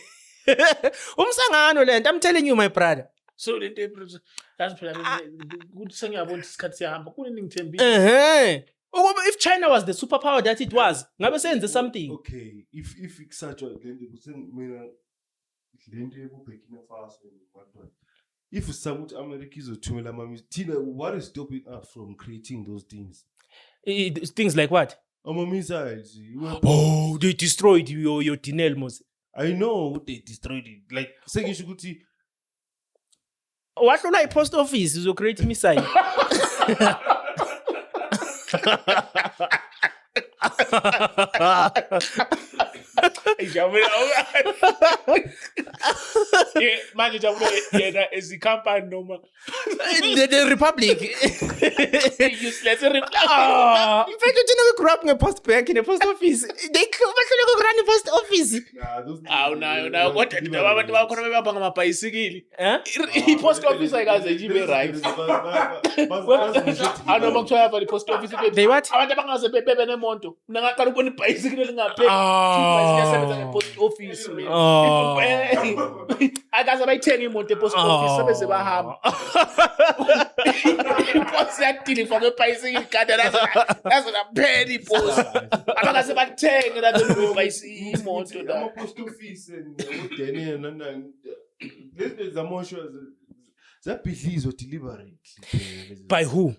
umsangano lento. I'm telling you my brother.
So lento that's phela ukuthi sengiyabona isikhathi siyahamba kuningithembile.
If China was the superpower that it was, ngabe senze something.
Okay, if such a lento mina lento ebuBurkina Faso what if some America izothumela amamissile, what is stopping us from creating those things?
Things like what?
Missiles.
They destroyed your Tinel Mos.
I know they destroyed it. Like saying you should
what like post office is create missile.
Manje jabule yena as a company noma
The Republic.
useless
In fact, you know, we grew up in a post bank, in a post office. They run a post office.
nayo kodwa abantu bakhona bebamba ngamabhayisikili i-post office ayikaze nje ibe right anoma kuthiwa yava i-post office
They what?
abantu abangaze bebe nemonto mina ngaqala ukubona ibhayisikili lingapheli iyasebenza nge-post office akaze bayithenga imoto e-post office sebeze bahamba iposi yadiliva kwebhayisikili kade nazo naphela iposi abangase bathenge imoto la
ama-post office udaniel lezi zamosho zabhidlizwa deliberately
By who?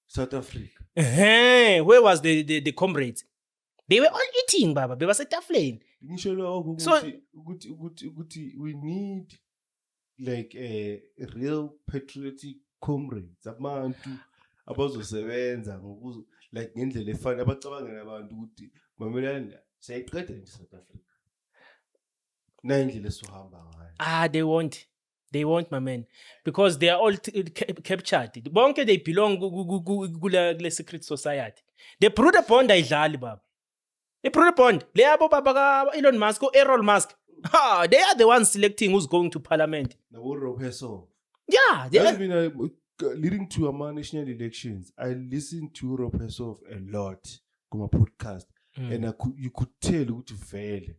South Africa.
Where was the comrades? They were all eating, Baba. They were setaflane.
Ngisho lokho
So-
ukuthi we need like a real patriotic comrades, abantu abazosebenza ngokuzo like ngendlela efana abacabangela abantu ukuthi mamelani siyayiqeda nje South Africa. Na indlela esohamba ngayo.
They won't. They won't, my man. Because they are all captured. Bonke they belong kule secret society. The Prude Bond ayidlali, Baba. The Prude Bond. Le abo baba ka Elon Musk, Elon Musk. They are the ones selecting who's going to parliament.
Nabo Rob Hesson.
Yeah, they
That's
are.
been leading to our national elections. I listened to Rob Hesson a lot on my podcast, and you could tell ukuthi vele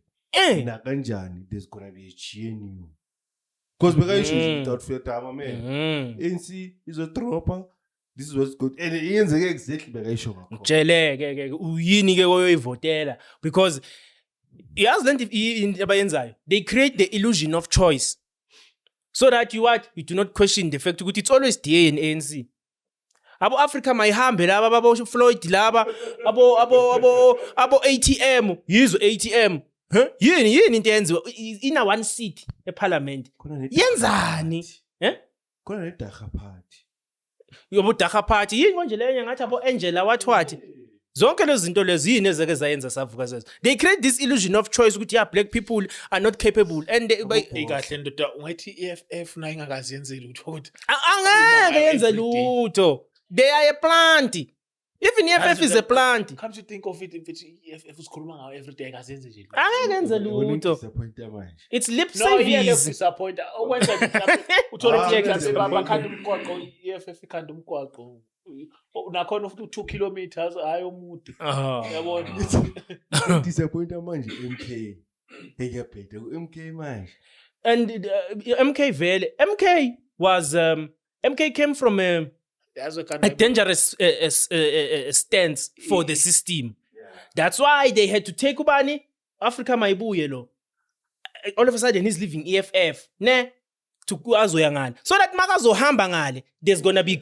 na kanjani there's gonna be a GNU. Because without fear time, man. ANC is a dropper. This is what's good. And yenze exactly bekayisho ngakho.
Jele uyini ke oyoyivotela because yazi lento abayenzayo, they create the illusion of choice so that you do not question the fact ukuthi it's always DA and ANC. Abo Africa mayihambe laba abo Floyd laba abo ATM yizo ATM. Yini into yenziwa ina one seat eParliament. Yenzani?
Khona neDaga party.
Yobu Daga party yini konje lenye ngathi abo Angela wathi zonke lezi zinto lezi yini ezeke zayenza savuka zezo. They create this illusion of choice ukuthi black people are not capable and
kahle ndoda ungathi EFF nayo ingakazi yenzeli utho ukuthi
angeke yenze lutho. They are a plant. Even EFF is a plant.
come to think of it if EFF usikhuluma ngayo every day akazenze nje
Angeke yenze lutho.
Disappointed manje.
It's lip
no yeah
service.
disappoint okwenza uthola ukuthi example bakhanda umgwaqo EFF ikhanda umgwaqo unakhona futhi 2 kilometers hayi omude yabona
Disappointed manje MK. Ekuyaphethe MK manje.
And MK vele MK came from a dangerous stance for the system. That's why they had to take ubani Africa mayibuye lo. All of a sudden he's leaving EFF ne to azoya ngale so that makazohamba ngale there's gonna be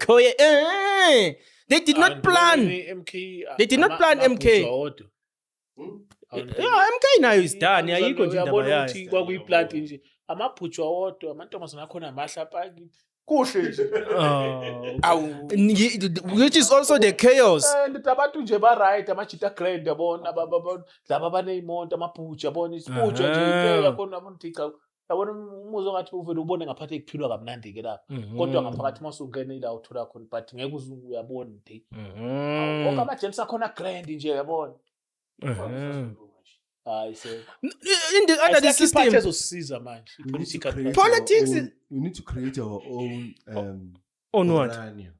they did not plan
MK
They did not plan MK. MK nayo is done ayikho nje indaba
yabona
yayo.
ukuthi kwakuyiplant nje amabhutshwa wodwa amantombazana akhona amahla phaki kuhle nje
Which is also the chaos.
and abantu nje ba right amajita grand yabona laba baneymonto amabhutshwa yabona isibhutshwa nje yakhona abantu tica yabona umuzo ngathi uvele ubone ngaphathi ekuphilwa kamnandi ke lapha kodwa ngaphakathi masungena ila uthola khona but ngeke uyabona nje wonke amagents akhona grand nje yabona hayi se
Under the system
ezosiza manje political
Politics
We need to create our own
on what?
Orania.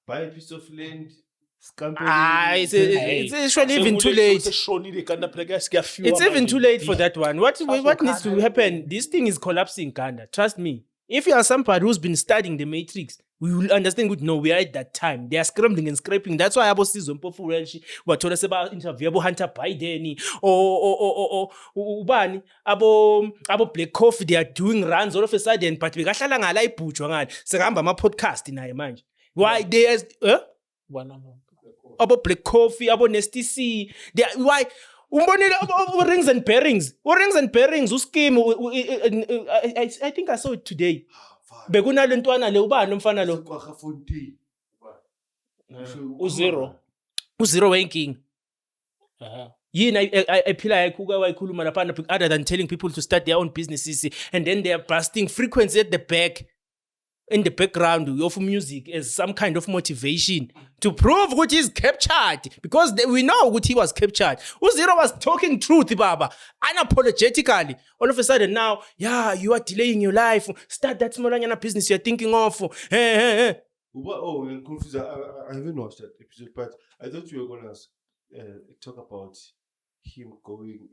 Buy a piece of land, scamper.
It's actually even too late. It's even too late for that one. What needs to happen? This thing is collapsing, Kanda. Trust me. If you are somebody who's been studying the Matrix, we will understand good. No, we are at that time. They are scrambling and scraping. That's why abo season pofu relshi. What told us about interview abo Hunter Biden or ubani abo Black Coffee. They are doing runs all of a sudden. But we gahlala ngala ibhutshwa ngani. Sekahamba ama podcast naye manje. Why they abo Black Coffee abo Nasty C. They are, why? Umbonile rings and bearings. Rings and bearings uscheme. I think I saw it today. Bekunale ntwana le ubani umfana lo
uzero
ranking. yini ephilayo ayikhuka wayikhuluma laphana other than telling people to start their own businesses and then they are busting frequency at the back in the background of music as some kind of motivation to prove ukuthi he's captured because we know ukuthi he was captured. Uzero was talking truth baba unapologetically. All of a sudden now, yeah, you are delaying your life. Start that small business you're thinking of.
Oh, I'm confused. I haven't watched that episode, but I thought you were gonna talk about him going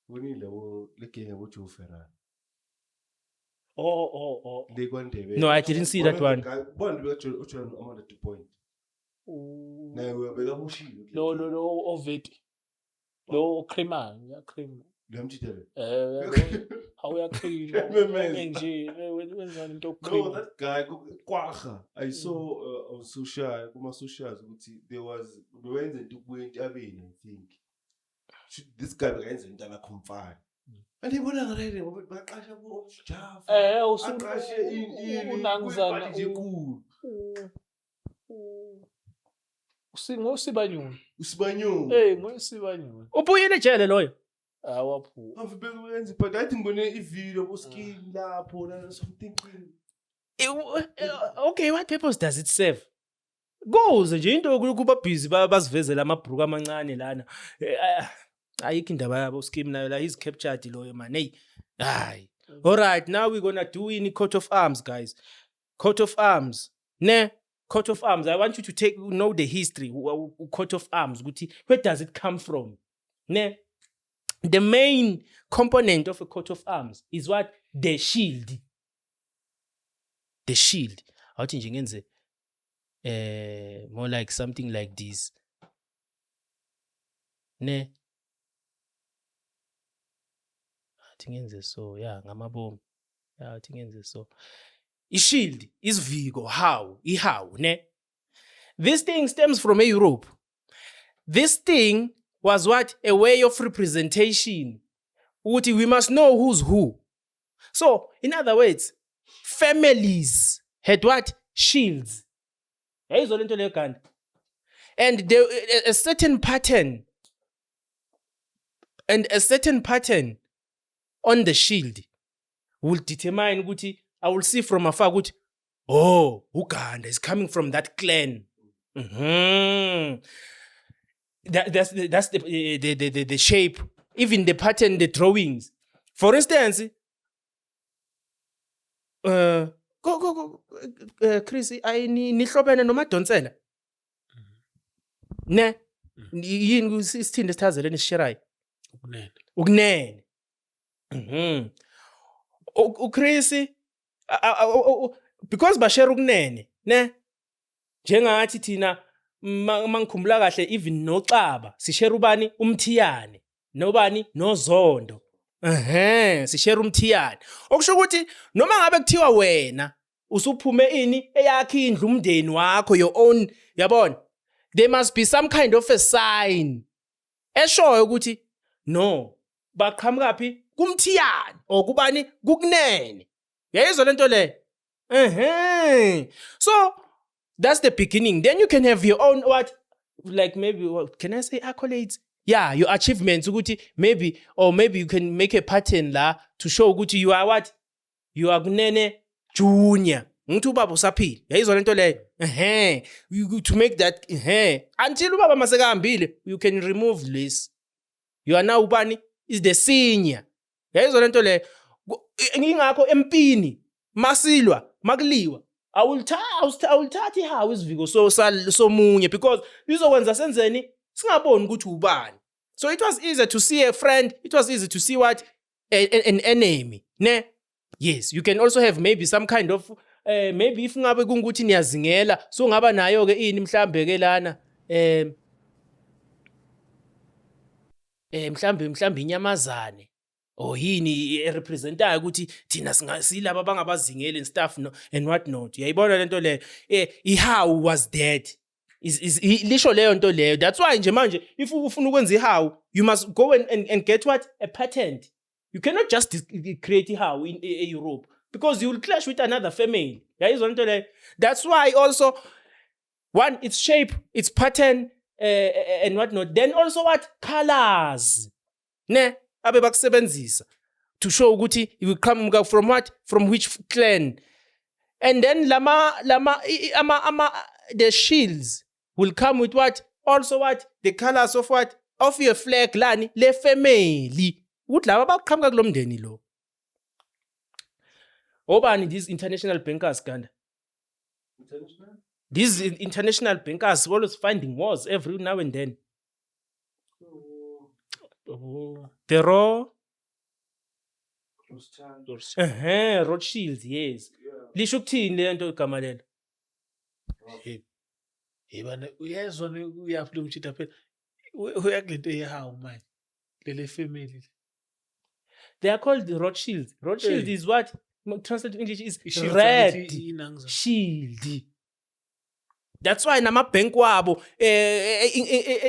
when he level looking at what you offer.
Oh.
No, I didn't see that one.
One, I'm at the point. Now we're going
No, oveti. Lo crema, crema. Awuyaqhina nje wenzani into
No,
yokuqhina.
that guy, Kwacha. I saw on social, socials, there was when they went away, I think. This guy begins in Dana Kumfai. And he went already, but I
Usibanyoni. Ngosibanyoni.
Ubuyile ejele loyo.
Awaphu.
But I think when if video was skin something.
Okay, what purpose does it serve? Goes nje into yokuba busy bazivezela amabhuku amancane lana. Ayikho indaba yabo scheme nayo la he's captured loyo man. Hey. Hayi. All right, now we're going to do in coat of arms, guys. Coat of arms. Ne? Coat of arms. I want you to know the history. Coat of arms. Where does it come from? Ne? The main component of a coat of arms is what? The shield. The shield. Awuthi nje ngenze more like something like this. Ne? Athi ngenze so, yeah, ngamabomu. Yeah, athi ngenze so. I-shield is Vigo. How? Ne? This thing stems from Europe. This thing was what? A way of representation. We must know who's who. So, in other words, families had what? Shields. And a certain pattern. And a certain pattern on the shield will determine ukuthi I will see from afar ukuthi oh Uganda is coming from that clan. That's the shape, even the pattern, the drawings. For instance, go Chris, nihlobene noMadonsela. Ne? Yini isithinde sithazele nisisherayo? Ukunene. Chris because bashare ukunene, ne? Njengathi thina mangikhumbula kahle even noXaba sishare ubani uMthiyane nobani noZondo. Sishare uMthiyane. Okusho ukuthi noma ngabe kuthiwa wena usuphume ini eyakhe indlu umndeni wakho your own, yabona? There must be some kind of a sign eshoyo ukuthi no baqhamukaphi kuMthiyane or kubani kukunene. Yayizwa lento le. So that's the beginning. Then you can have your own what, like maybe what can I say, accolades? Yeah, your achievements ukuthi maybe you can make a pattern la to show ukuthi you are what? You are Kunene Junior. Ngithi ubaba usaphila. Yayizwa lento le. To make that until ubaba masekahambile you can remove this. You are now ubani is the senior. Yayizwa lento le. Ngingakho empini masilwa makuliwa I will thathi how isiviko so munye because izokwenza senzeni singaboni ukuthi ubani. So it was easy to see a friend, it was easy to see what an enemy, ne? Yes, you can also have maybe some kind of maybe if ngabe kungukuthi niyazingela so ngaba nayo ke ini mhlambe ke lana mhlambe inyamazane or yini representayo ukuthi thina singasilaba bangabazingeli and stuff no and what not. Uyayibona lento le ihow was dead is lisho leyo nto leyo. That's why nje manje if ufuna ukwenza ihow you must go and get what a patent. You cannot just create ihow in Europe because you will clash with another family. Uyayizwa lento le. That's why also one, its shape, its pattern, and whatnot. Then also what colors, ne, abe bakusebenzisa to show ukuthi you will come from what, from which clan, and then the shields will come with what, also what, the colors of what, of your flag lani le family. Ukuthi laba baqhamuka kulomndeni lo. Obani these international bankers Ganda? These international bankers always finding wars every now and then. The Rothschilds, yes. Lisho ukuthini le nto igama lelo?
Yebana uyezwa uyaphi umshita phela. Uyakulento yehawu manje. Lele family.
They are called the Rothschilds. Rothschild
Hey.
is what? Translated to English is
Shields
red
angithi inangza.
shield. That's why namabhenki wabo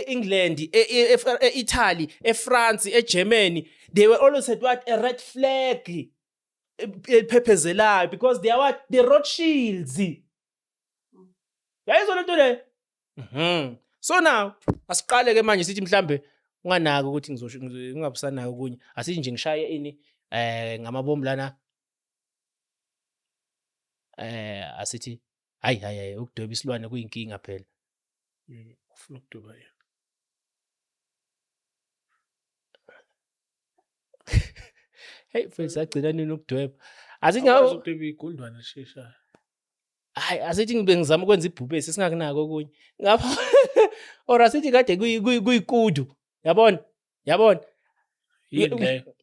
England, Italy, France, Germany, they were always had what, a red flag pepezelayo, because they are what, the Rothschilds. Yayizona into le. So now asiqale ke manje sithi mhlambe unganaka ukuthi ngizosho ngingabusanaka kunye, asithi nje ngishaye ini ngamabomu lana, asithi hayi ukudweba isilwane kuyinkinga phela.
Ufuna ukuduba yena.
Hey mfethu agcina nini ukudweba? Asithi
Ngawo
ngawo
ukuduba igundwana sheshayo.
hayi asithi ngibe ngizama ukwenza ibhubesi singakunaka okunye. Ngapha or asithi kade kuyikudu. Yabona?
Yini leyo?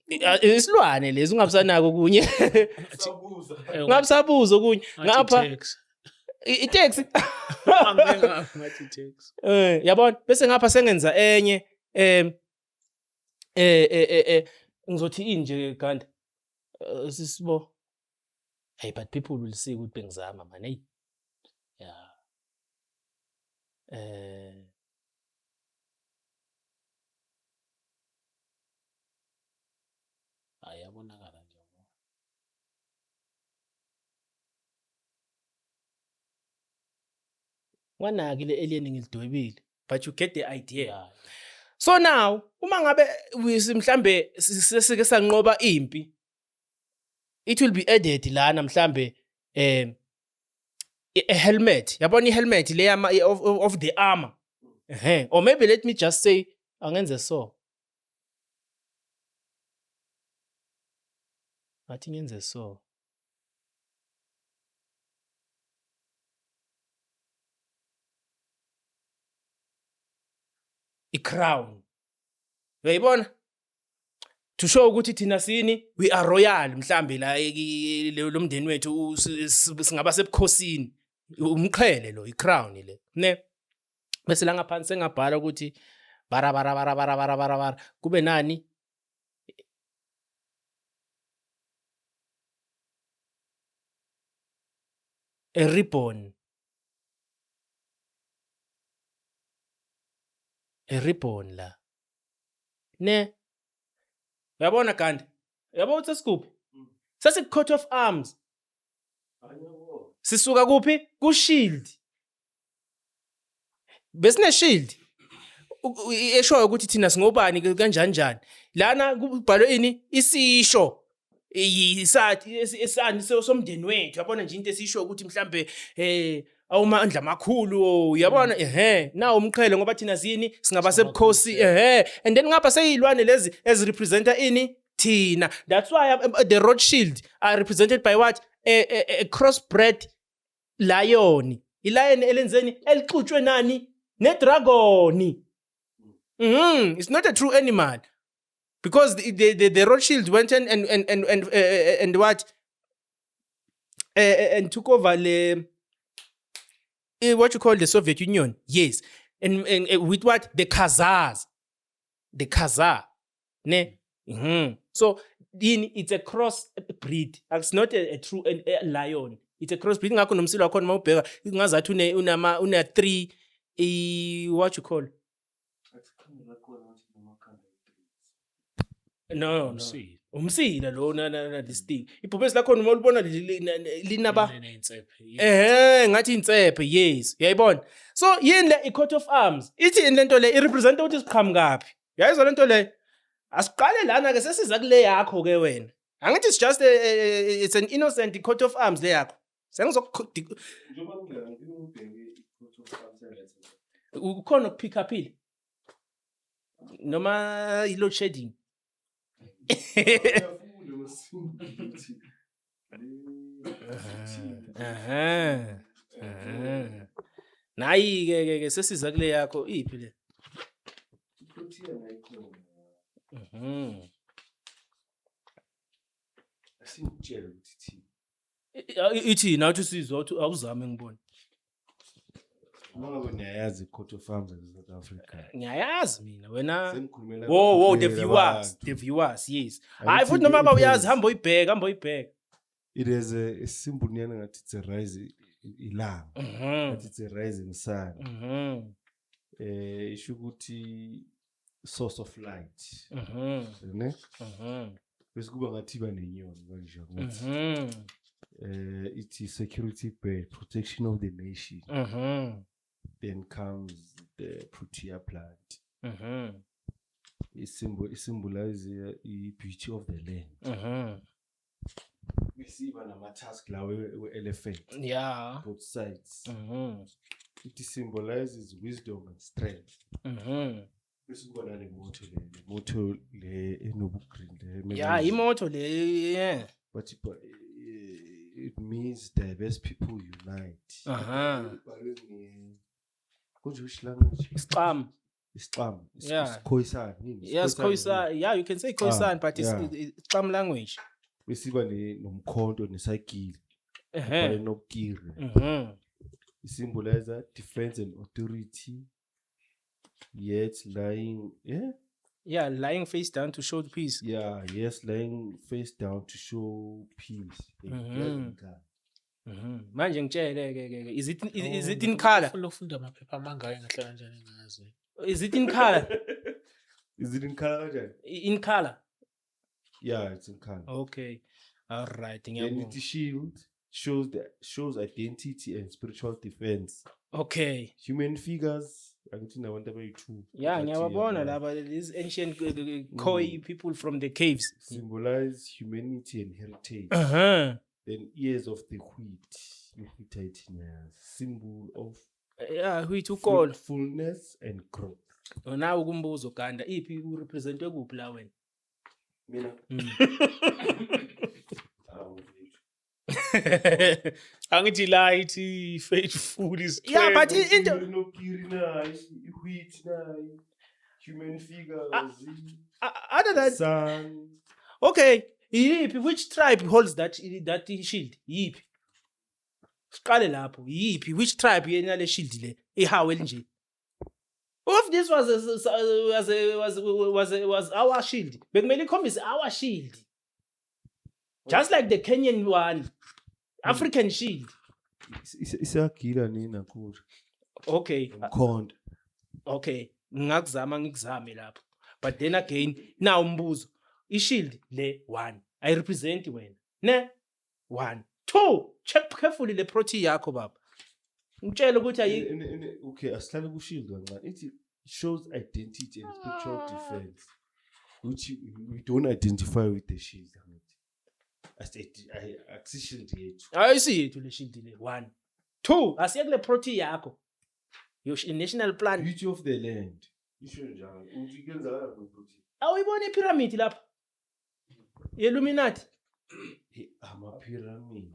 Isilwane lezi ungabusanaka okunye. Ngabusabuza okunye. Ngapha i-taxi.
Ngathi tax.
Yabona bese ngapha sengenza enye ngizothi inje Ganda. Sisibo. Hey, but people will see ukuthi bengizama man. Hey. Yeah.
Ayabonakala nje.
Wanaki le alien ngilidwebile, but you get the idea.
Yeah.
So now uma ngabe mhlambe sesike sanqoba impi, it will be added lana mhlambe a helmet. Yabona i-helmet le of the armor. Or maybe let me just say angenze so. Athi ngenze so. I-crown. Uyayibona? To show ukuthi thina sini we are royal mhlambe la lo mndeni wethu singaba sebukhosini. Umqhele lo i-crown le. Ne? Bese la ngaphansi engabhala ukuthi bara kube nani? A ribbon. A ribbon la. Ne? Uyabona Ganda? Uyabona ukuthi sikuphi? Sasi coat of arms. Sisuka kuphi? Ku shield. Besine shield. Eshoyo ukuthi thina singobani kanjani. Lana kubhalwe ini? Isisho. Isathi esani somndeni wethu. Yabona nje into esisho ukuthi mhlambe awumandla amakhulu uyabona nawo umqhele ngoba thina sini singaba sebukhosi and then ngapha seyilwane lezi as representer ini thina. That's why the Rothschild are represented by what, a crossbred lion. Ilion elenzeni elixutshwe nani ne dragon. It's not a true animal, because the Rothschild went and what and took over what you call the Soviet Union. Yes. And with what? The Khazars. The Khazar. Ne? So it's a cross breed. It's not a true lion. It's a cross breed. Ngakho nomsilo wakho mawubheka ngazathi una 3 what you call No.
Umsila.
Umsila lo na this thing. Ibhubesi lakhona uma ulibona linaba
Ney'nsephe.
ngathi insephe, yes. Uyayibona? So yini le i-coat of arms? Ithi lento le irepresent ukuthi siqhamukapi. Uyayizwa lento le? Asiqale lana ke sesiza kule yakho ke wena. Angithi it's just it's an innocent coat of arms le yakho.
Njengoba ngingeke ubheke i-coat of arms
Ukhona ukupick upile. Noma i-load shedding. Nayi ke sesiza kule yakho iphi le?
Asingitshela ukuthi
Ithi nathi sizwa ukuthi awuzame ngibone.
Ngoba niyayazi i-coat of arms e-South Africa.
Ngiyayazi mina wena.
Sengikhulumela
Whoa, the
abantu.
viewers, yes.
I
Hayi futhi
think
noma
it
uyazi
is-
hamba uyibheka.
It is a symbol nyana ngathi it's a rise ilanga. Ngathi it's a rising sun. Isho ukuthi source of light. Ne? Bese kuba ngathi iba nenyoni kanje ngathi. It is security bird, protection of the nation. Then comes the Protea plant. It symbolizes the beauty of the land. We see even a task like elephant.
Yeah.
Both sides. It symbolizes wisdom and strength. Bese kuba nale motto le enobu green le.
Yeah, imoto le, yeah.
But it means diverse people unite. Which language?
Isqam.
Islam.
Yeah.
Khoisan.
Yes, Khoisan. Yeah, you can say Khoisan, but it's
yeah.
Isqam language.
Besiba nomkhonto nesayikili. Bale nokiri. It symbolizes defense and authority. Yet lying, yeah.
Yeah, lying face down to show peace.
Yeah, yes, lying face down to show peace.
Manje ngitshele ke is it in color?
Ufuna ukufunda amaphepha amangaki ngahlala kanjani ngazi.
Is it in color?
Is it in color kanjani?
In color.
Yeah, it's in color.
Okay. All right.
Then it shield shows identity and spiritual defense.
Okay.
Human figures, angithi nabantu abayi-2.
Yeah, ngiyababona laba these ancient Khoi people from the caves.
Symbolize humanity and heritage. Then ears of the wheat, symbol of
Yeah, who to call?
fullness and growth.
Nawe kumbuzo Ganda iphi urepresentwe kuphi la wena?
Mina.
Angithi la ithi faithful is
Yeah, but into
Nokiri nayo, i-wheat nayo, human figures,
other than
sun.
okay, yiphi which tribe holds that shield? Yiphi? Siqale lapho. Yiphi which tribe yena le shield le ihawe nje? If this was our shield, bekumele ikhombise our shield. Just like the Kenyan one, African shield.
Isagila nina kusho.
Okay.
Umkhonto.
Okay. Ngikuzame lapho. But then again, now umbuzo. I-shield le 1. I represent wena. Ne? 1. 2. Check carefully le protein yakho baba. Ngitshela ukuthi ayi
Okay, asihlale ku-shield kancane. It shows identity and spiritual defense, which we don't identify with the shield. Akusishield yethu.
ayisiyethu le shield le 1. 2. Asiye kule protein yakho. Your national plan.
Beauty of the land. Isho njalo. Uthi kuyenzakala ngokuthi
Awuyibona i-pyramid lapha? Illuminati.
Ama-pyramid.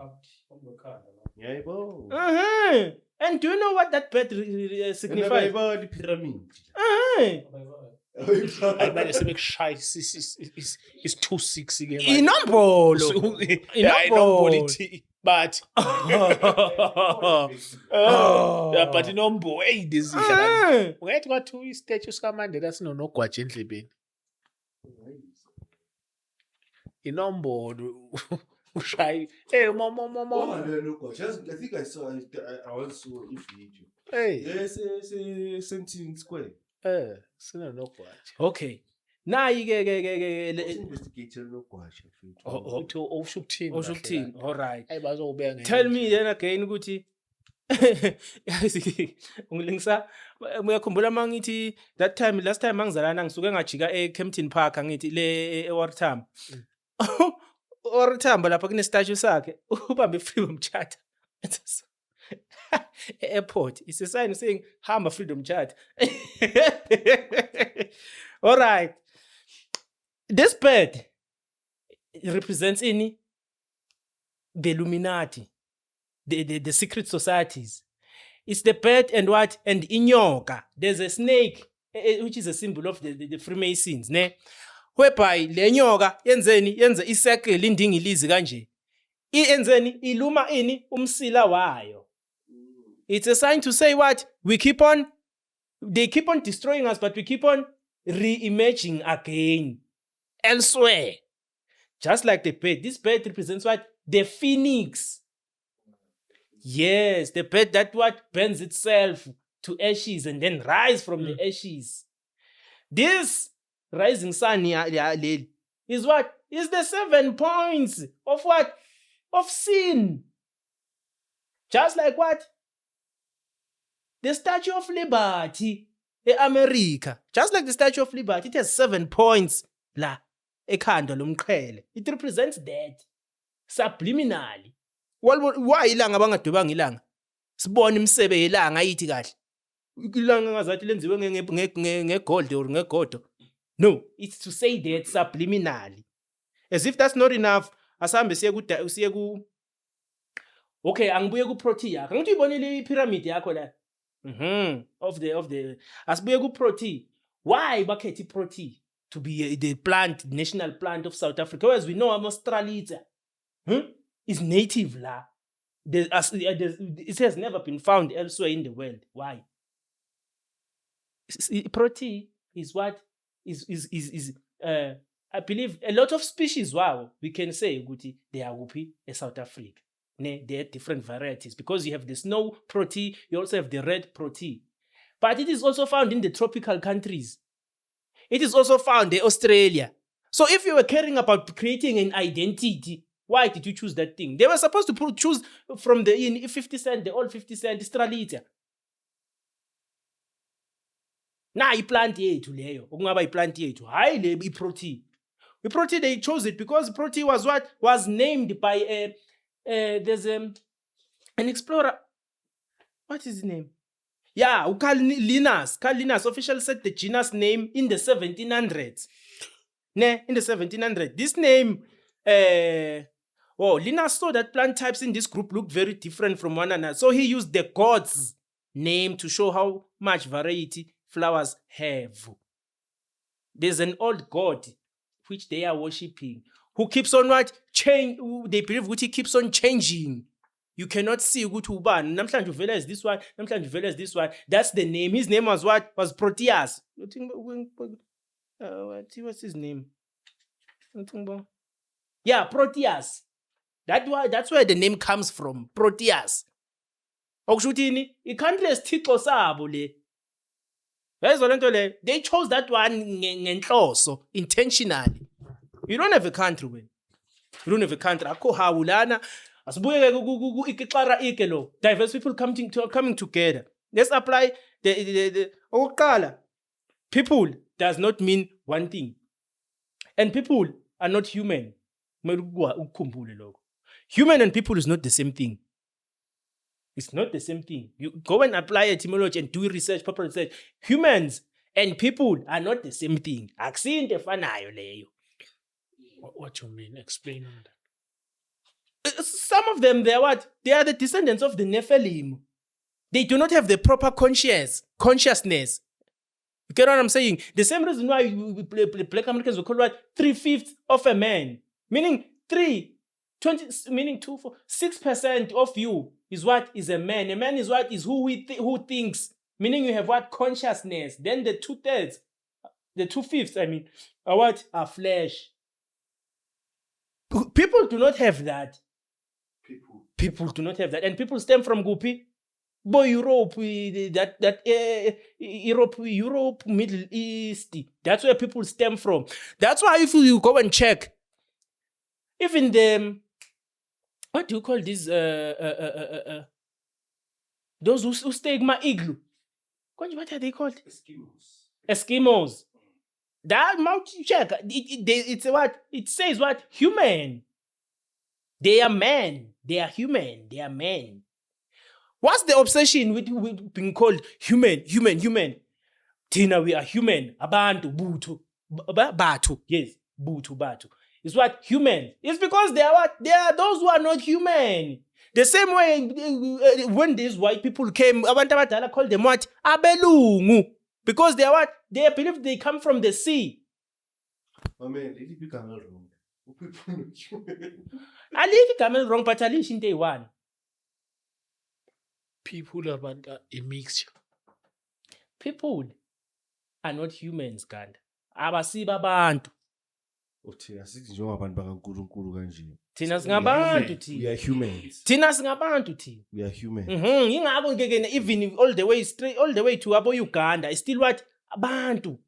Ngiyayibona.
And do you know what that bird signifies?
Ngiyayibona i-pyramid.
Hayi manje sebekushaya is 26 ke manje.
Inombolo.
Yeah, inombolo ithi but yeah, but inombolo hey dizihla. Ungathi kwathu istatue sika Mandela sinonogwaje endlebeni. Inombolo ushayi mama
I think I once saw a video.
hey
Yes, Sentin Square.
sinonogwaje.
Okay. nayi ke
investigator nogwasha mfethu.
uthi usho ukuthini
osho
kahle
ukuthini
kahle?
all right
Hayi bazobeka
tell me then again ukuthi ungilingisa uyakhumbula mangithi last time mangizalana ngisuke ngajika eCampton Park angithi le eWartham Wartham lapha kune statue sakhe ubambe freedom charter airport it's a sign saying hamba freedom charter all right this bird represents the Illuminati the secret societies. It's the bird and what? And inyoka. There's a snake, which is a symbol of the Freemasons, ne? Whereby le nyoka yenze isircle indingilizi kanje. Iyenzeni iluma ini umsila wayo. It's a sign to say what? They keep on destroying us, but we keep on re-emerging again elsewhere. Just like the bird. This bird represents what? The phoenix. Yes, the bird that what burns itself to ashes and then rise from the ashes. This rising sun is what? Is the 7 points of what? Of sin. Just like what? The Statue of Liberty in America. Just like the Statue of Liberty, it has 7 points. La, ekhanda lomqhele. It represents that. Subliminally. Why ilanga bangadubanga ilanga? Sibone imsebe yelanga ayithi kahle. Ilanga ngazathi lenziwe ngegold or ngegodo. No, it's to say that subliminally. As if that's not enough, asambe siye ku Okay, angibuye ku Protea. Kangithi uyibonile ipyramid yakho la? Of the asibuye ku Protea. Why bakhethi Protea to be the plant, national plant of South Africa? As we know, Australita is native la. It has never been found elsewhere in the world. Why? Protea is what is I believe a lot of species. Wow, we can say Guti they are whoopee in South Africa. They are different varieties because you have the snow Protea, you also have the red Protea. But it is also found in the tropical countries. It is also found in Australia. So if you were caring about creating an identity, why did you choose that thing? They were supposed to choose from the 50 Cent, the old 50 Cent, Australita. Na i-plant yethu leyo, okungaba i-plant yethu, hayi le i-Protea. I-Protea, they chose it because Protea was what? Was named by there's an explorer. What is his name? Yeah, Carl Linnaeus. Carl Linnaeus officially set the genus name in the 1700s. In the 1700s. This name, Linnaeus saw that plant types in this group look very different from one another. So he used the god's name to show how much variety flowers have. There's an old god which they are worshipping who keeps on what? They believe which he keeps on changing. You cannot see ukuthi ubani. Namhlanje uvela as this one, namhlanje uvela as this one. That's the name. His name was what? Was Proteus. What's his name? Yeah, Proteus. That's where the name comes from. Proteus. Okushutini, ikhantli lesithixo sabo le. They chose that one ngenhloso intentionally. You don't have a country when. You don't have a country. Akho hawulana. Diverse people coming together. Let's apply the people does not mean one thing. And people are not human. Human and people is not the same thing. It's not the same thing. You go and apply etymology and do research, proper research. Humans and people are not the same thing.
What do you mean? Explain on that.
Some of them, they are what? They are the descendants of the Nephilim. They do not have the proper consciousness. You get what I'm saying? The same reason why Black Americans will call what? 3/5 of a man. Meaning 6% of you is what? Is a man. A man is what? Is who thinks. Meaning you have what? Consciousness. Then the 2/3, the 2/5, are what? Are flesh. People do not have that. People do not have that. And people stem from Gupi. Boy, Europe, Europe, Middle East. That's where people stem from. That's why if you go and check, even the what do you call these? Those who stay in my igloo. What are they called? Eskimos. That mount check. It's what it says. What human? They are men. They are human. They are men. What's the obsession with being called human? Tina, we are human. Abantu, butu. Batu. Yes, butu, batu. It's what? Human. It's because they are what? They are those who are not human. The same way when these white people came, abantu abadala called them what? Abelungu. Because they are what? They believe they come from the sea.
My man, did you become wrong?
I leave it wrong, but I leave in day one.
People are a mixture.
People are not humans, God. Abasiba abantu.
Uthina sithi njengabantu bakaNkulunkulu kanje.
Thina singabantu
We
thina.
are humans.
Thina singabantu thina.
We are humans.
Ingakho ke even all the way straight all the way to abo Uganda, it's still what? Abantu.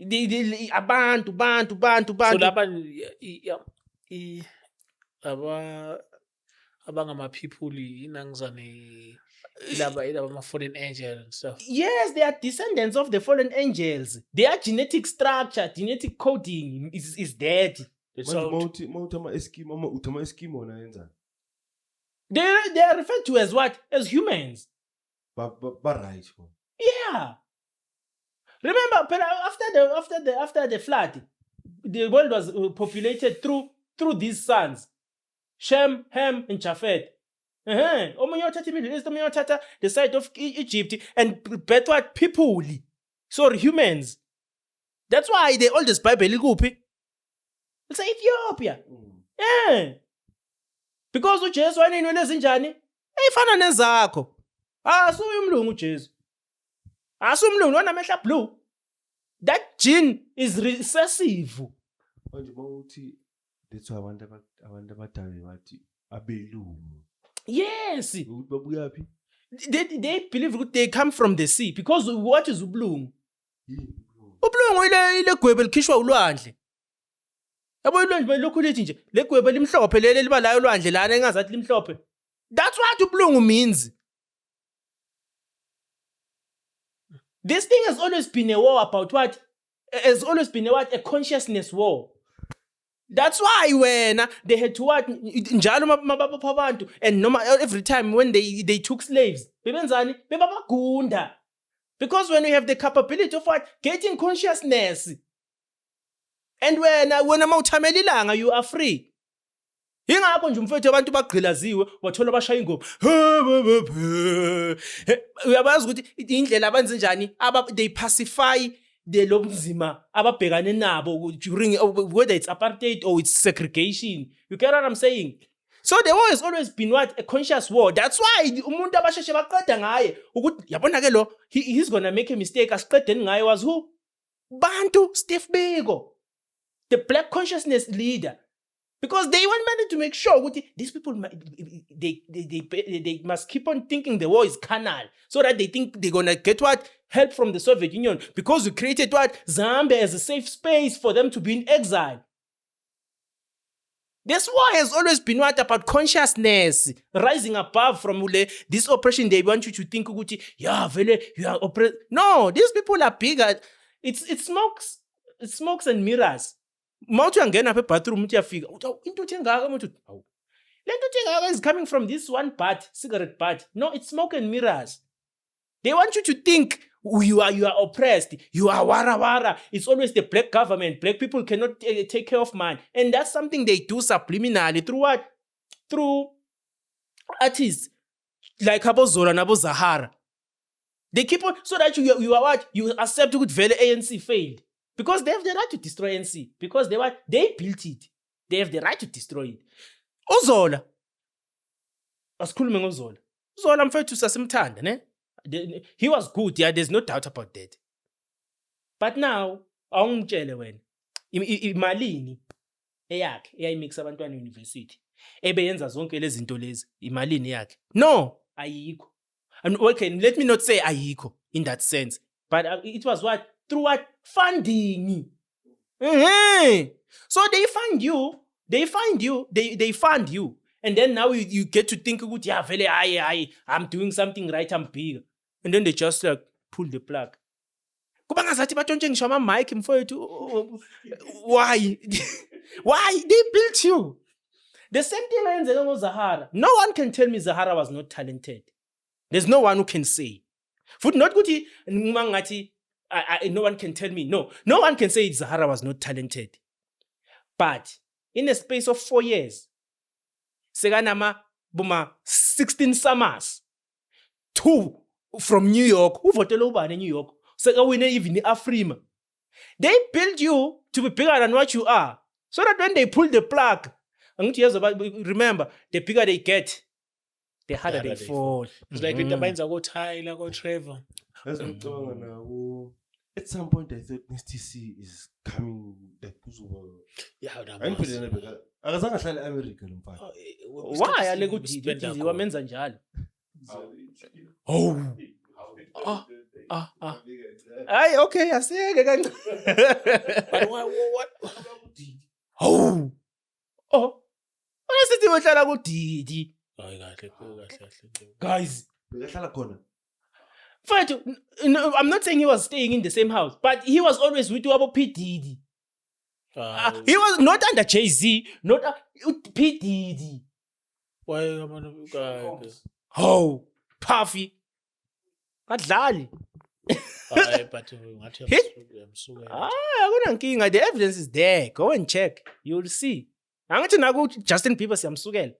Abantu.
So laba abangama people inangizane ilaba ama fallen angel and stuff.
Yes, they are descendants of the fallen angels. Their genetic structure, genetic coding is dead.
So
Mawuthi ama-Eskimo, uthi ama-Eskimo na yenzani?
They are referred to as what? As humans.
Ba-right.
Yeah. Remember, after the flood, the world was populated through these sons, Shem, Ham, and Japheth. Omunye uthatha iMiddle East, omunye uthatha the side of Egypt, and birth what? People. So humans. That's why the oldest Bible ikuphi? It's Ethiopia. Yeah. Because uJesu wanenwele ezinjani? Eyifana nezakho. Asuye umlungu uJesu. Asumlungu wanamehla blue. That gene is recessive.
Manje mawuthi that's why abantu abadala bathi abelungu.
Yes.
Ukuthi babuya phi?
They believe they come from the sea because what is ublungu?
Yini?
Ublungu ile gwebe likhishwa ulwandle. Yabo ulwandle belokhu lithi nje le gwebe limhlophe lele liba la ulwandle lana engazathi limhlophe. That's what ublungu means. This thing has always been a war about what? Has always been a consciousness war. That's why when they had to what? Njalo mabapha abantu and every time when they took slaves, bebenzani? Bebabagunda. Because when you have the capability of what? Getting consciousness. And when amawuthamela ilanga, you are free. Ingakho nje umfethu abantu bagqilaziwe wathola bashaya ingoma. Uyabazi ukuthi indlela abenze njani they pacify the lobunzima ababhekane nabo during whether it's apartheid or it's segregation. You get what I'm saying? So the war has always been what? A conscious war. That's why umuntu abasheshe baqeda ngaye ukuthi yabona ke lo he's going to make a mistake asiqedeni ngaye was who? Bantu Steve Biko. The black consciousness leader. Because they wanted to make sure these people they must keep on thinking the war is carnal, so that they think they're gonna get what? Help from the Soviet Union, because we created what? Zambia as a safe space for them to be in exile. This war has always been what? About consciousness rising above from this oppression. They want you to think yeah, vele, you are oppressed. No, these people are bigger. It smokes and mirrors. Mawuthi uyangena apha ebathroom uthi uyafika into engaka umuntu awu lento engaka is coming from this one butt, cigarette butt. No, it's smoke and mirrors. They want you to think you are oppressed, you are wara. It's always the black government. Black people cannot take care of man, and that's something they do subliminally through what? Through artists like Abo Zola and Abo Zahara. They keep on so that you are what? You accept good vele ANC failed. Because they have the right to destroy NC. Because they built it. They have the right to destroy it. Uzola. Asikhulume ngoZola. Uzola mfethu sasimthanda, ne? He was good, yeah, there's no doubt about that. But now, awungitshele wena. Imalini eyakhe eyayimix abantwana university. Ebeyenza zonke lezi zinto lezi. Imalini yakhe. No, ayikho. And okay, let me not say ayikho in that sense, but it was what? Through what? Funding. So they fund you, they fund you. And then now you get to think, yeah, vele, I'm doing something right, I'm big. And then they just like pull the plug. Kuba ngazathi batshontshe ngisho ama-mic mfowethu. Why? Why? They built you. The same thing ayenzeka ngoZahara. No one can tell me Zahara was not talented. There's no one who can say. Futhi not ukuthi mangathi no one can tell me. No one can say Zahara was not talented. But in a space of 4 years, sekanama buma 16 summers, 2 from New York, who voted over in New York, sekawine even Afrima. They build you to be bigger than what you are, so that when they pull the plug, remember, the bigger they get, the harder they fall.
It's like with the minds go Tyler, go Trevor.
That's what I'm talking about. At some point, I thought Nasty C is coming. Like,
Yeah,
I'm pretty American.
Why are you spending wamenza njalo? Oh. Ay, okay, asiyeke kancane.
But what?
Oh. Ayisithi uhlala kuDidi.
Hayi kahle.
Guys,
no, I'm not saying he was staying in the same house, but he was always with Wabo P. Diddy. He was not under Jay-Z, not P. Diddy.
Why am I guys?
Oh, Puffy. Kadlali.
Hayi but ngathi yamsuka.
Akunankinga, the evidence is there. Go and check. You'll see. Angithi naku Justin Bieber siyamsukela.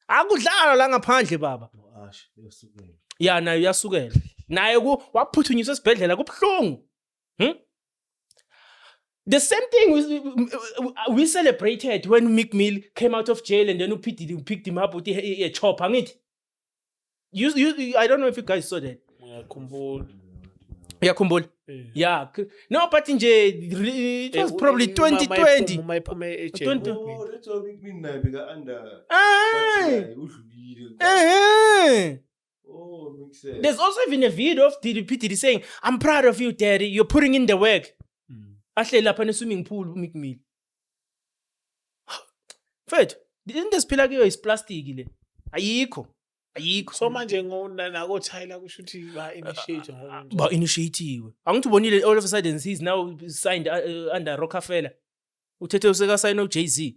Akudlala la ngaphandle baba. Yeah, nayo uyasukela. Naye waphuthunyiswa esibhedlela kubhlungu. The same thing we celebrated when Meek Mill came out of jail and then we picked him up with a chopper. I don't know if you guys saw that. Yeah, Kumbul. Yeah. No, but it was probably 2020. 20.
Oh, that's all Meek Mill because under. Oh, makes sense.
There's also even a video of Diddy saying, "I'm proud of you, Daddy. You're putting in the work." Ahle lapha ne swimming pool Meek Mill. Fethu, indesiphila kuyo is plastic le. Ayikho.
So manje nako Tyler kusho ukuthi ba initiate ngokunjalo.
Ba initiatiwe. Angithi ubonile all of a sudden he's now signed under Rockefeller. Uthethe useka sign no Jay-Z.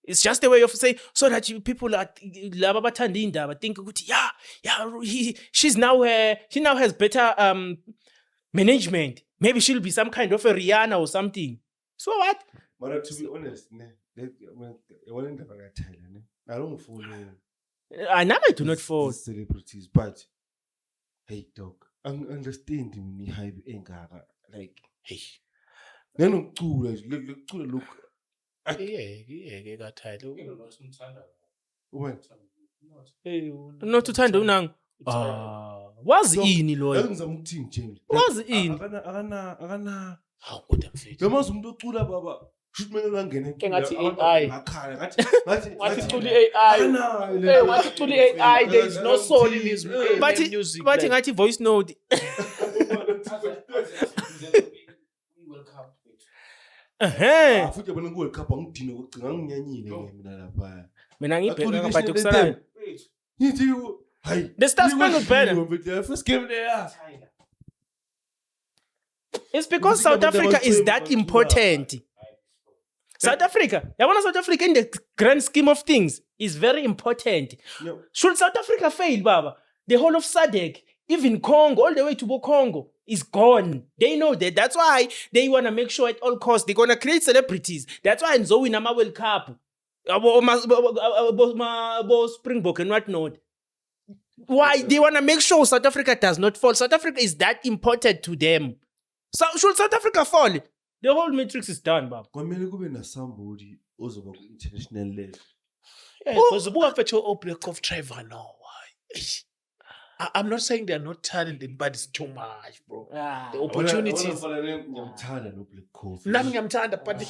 It's just a way of saying so that people are laba bathanda indaba think ukuthi she now has better management. Maybe she'll be some kind of a Rihanna or something. So what?
But to be honest, I don't follow.
I do not fall.
Celebrities, but hey, dog, I understand me hype engaka like hey. Then look.
Yeah, got Tyler.
When?
Not to turn down. Was ini loyo?
Ngizamthini James.
Was ini?
Akana.
Hawu kodwa mfethu.
Yamazi umuntu ocula baba. Shoot mina langene.
Ngathi AI.
Ngathi
culi AI. Ngathi culi AI. There is no soul in his music.
But ngathi voice note.
Futhi yabona ku World Cup angidina ukugcina nginyanyile mina lapha.
Mina ngibheka ngaphathe kusalayo.
Yithi hayi.
The Star Spangled Banner.
First game there.
It's because South Africa is that important. South Africa in the grand scheme of things is very important.
No.
Should South Africa fail, Baba, the whole of SADC, even Congo, all the way to Congo, is gone. They know that. That's why they want to make sure at all costs they're going to create celebrities. That's why in Zoe Nama World Cup, Springbok and whatnot. Why? They want to make sure South Africa does not fall. South Africa is that important to them. So should South Africa fall, the whole matrix is done, Baba.
Kwamele kube na somebody ozoba ku international level.
Yeah, because the book of your Black of Trevor now. I'm not saying they're not talented, but it's too much, bro. The opportunities.
Ngiyamthanda no Black Coffee.
Nami ngiyamthanda but
no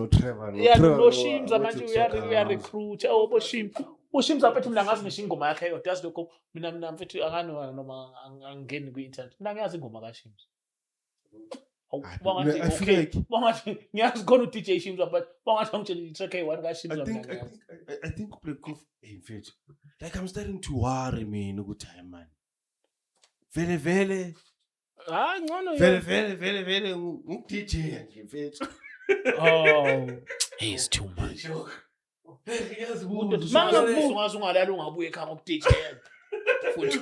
Trevor.
yeah, no Shims amanje we are recruit. Oh, Shim. ushimza mfethu mina ngazi ngisho ingoma yakhe yodwa yazi lokho mina mfethu akani noma angeni kwi-internet mina ngiyazi ingoma kaShimza.
I feel like
Bangathi ngiyazi khona uDJ Shimza but bangathi angitshela i-track eyi-1 kaShimza
I think Blackoff mfethu like I'm starting to worry mina ukuthi hayi man vele
Hayi ngcono
vele ngu-DJ nje mfethu.
oh he is too much ungazi ungalala ungabuye ekhaya ngoku-DJ futhi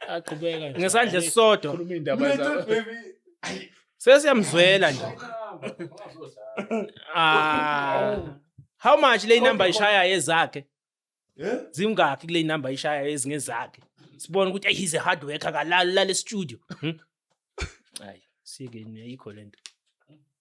aqhubeka nje
ngesandla esisodwa
khuluma indaba zawo
sesiyamzwela nje. How much le number ishaya ezakhe?
Yeah?
Zingakhi kule number ishaya ezingezakhe? Sibona ukuthi he's a hard worker kalala studio. Hayi, sike ayikho lento.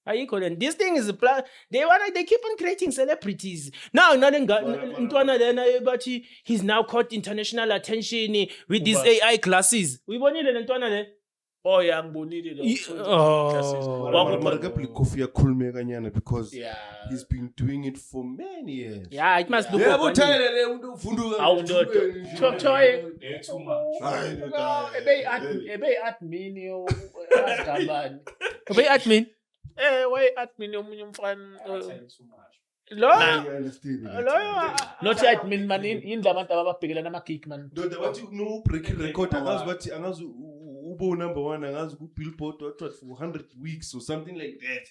Ayikho lento. This thing is they keep on creating celebrities. Now ntwana lena bathi he's now caught international attention with these AI classes. Uyibonile le ntwana le?
oh ya ngibonile lo
Mara ka Blackoff yakhulumeka kanyana because
yeah
he's been doing it for many years.
Yeah, it must look
Yeah,
funny.
bothele le umuntu ufunduka.
awundodo choye ebe admin yo azigabani
Ube admin.
way admin omunye umfana
Lo
Loyo
not admin man indaba abantu ababhekelana ama-gig man
ndoda bathi no breaking record angazi ubo number 1 angazi ku Billboard what for 100 weeks or something like that.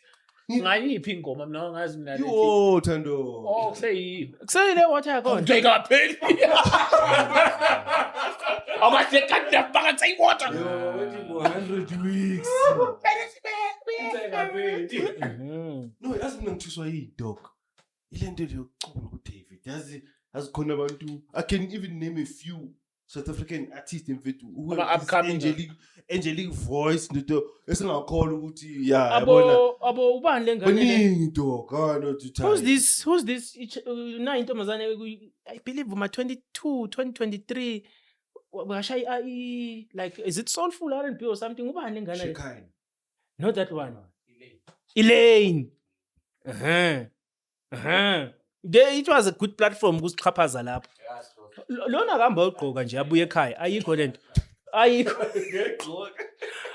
ngayiphi ingoma mina ngazi mina
Yo Thando.
oh kuseyiyo
kusele water yakhona.
ngekapheli awukahle kanti phakathi sayiwater
Yo wathi 100 weeks. No, yazi mina ngithiswa yidog. Ile nto yokucula ku David. Yazi khona abantu I can even name a few South African artists mfethu who
Ama upcoming
angelic voice nto esingakholwa ukuthi yeah yabona
abo ubani lengane le?
baningi dog not to time.
Who's this na intombazane I believe uma 22 2023 washaya like is it Soulful R&B or something ubani lengane le?
Shekine.
Not that one. Elaine. It was a good platform kusichaphaza lapho. Lona kamba ugqoka nje abuye ekhaya ayikho lento. Ayikho.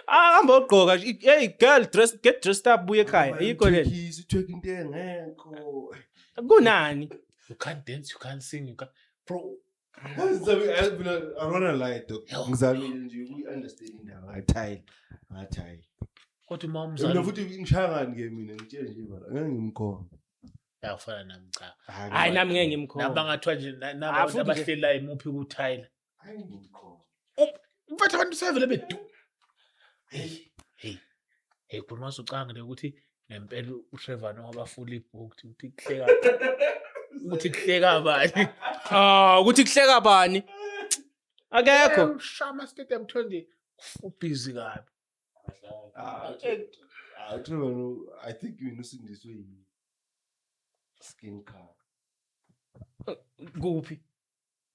Ahamba ugqoka hey girl get dressed up buye ekhaya ayikho lento.
Isithweka into engekho.
Kunani?
you can't dance you can't sing you can't bro
I wanna lie dog. Ngizamile nje uyi-understand indaba ngathayile.
kodwa uma
Mina
umzali
futhi ngishangani ke mina ngitshela nje bala ngeke ngimkhona.
yafana nami cha
Hayi nami ngeke ngimkhona.
nabangathiwa nje nabantu
futhi nje-
abahleli la imuphi kuTyler
Hayi ngimkhona.
mfethu abantu sevele bedu hey khona masucanga ukuthi ngempela uTrevor ngoba fully booked uthi kuhleka bani
Ukuthi kuhleka bani? Akekho.
Shama Stadium 20 ubusy kabi
Trevor, I think you know this way. Skin car.
Kuphi?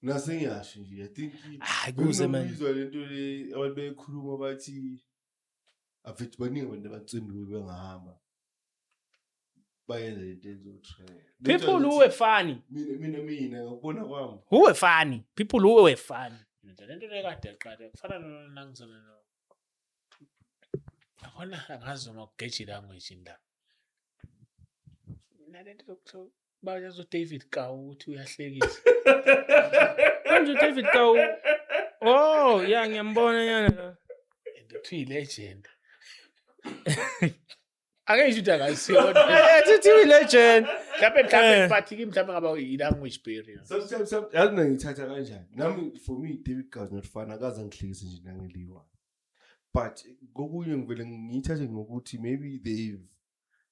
Nasengiyasho nje I think
Hayi kuze man.
Ngizwa lento le abantu bekhuluma bathi afethu baningi abantu abacimbi bengahamba. Bayenza into ezotrend.
People who were funny.
Mina ngokubona kwami.
Who were funny? People who were funny.
lento lekade eqale kufana nangizona no akona angazi noma kugeji language indaba nalento lokuthiwa bayazo David Kawu uthi uyahlekisa
Manje David Kawu. Oh, yeah ngiyambona yana.
and uthi legend ake nje akayisiyona
Ethi legend.
mhlawumbe bathi mhlawumbe ngaba i-language barrier
Sometimes yalina ngithatha kanjani. Nami for me David Kawu not fun akaze ngihlekise nje nangeliwa. But kokunye ngivele ngithathe ngokuthi maybe they've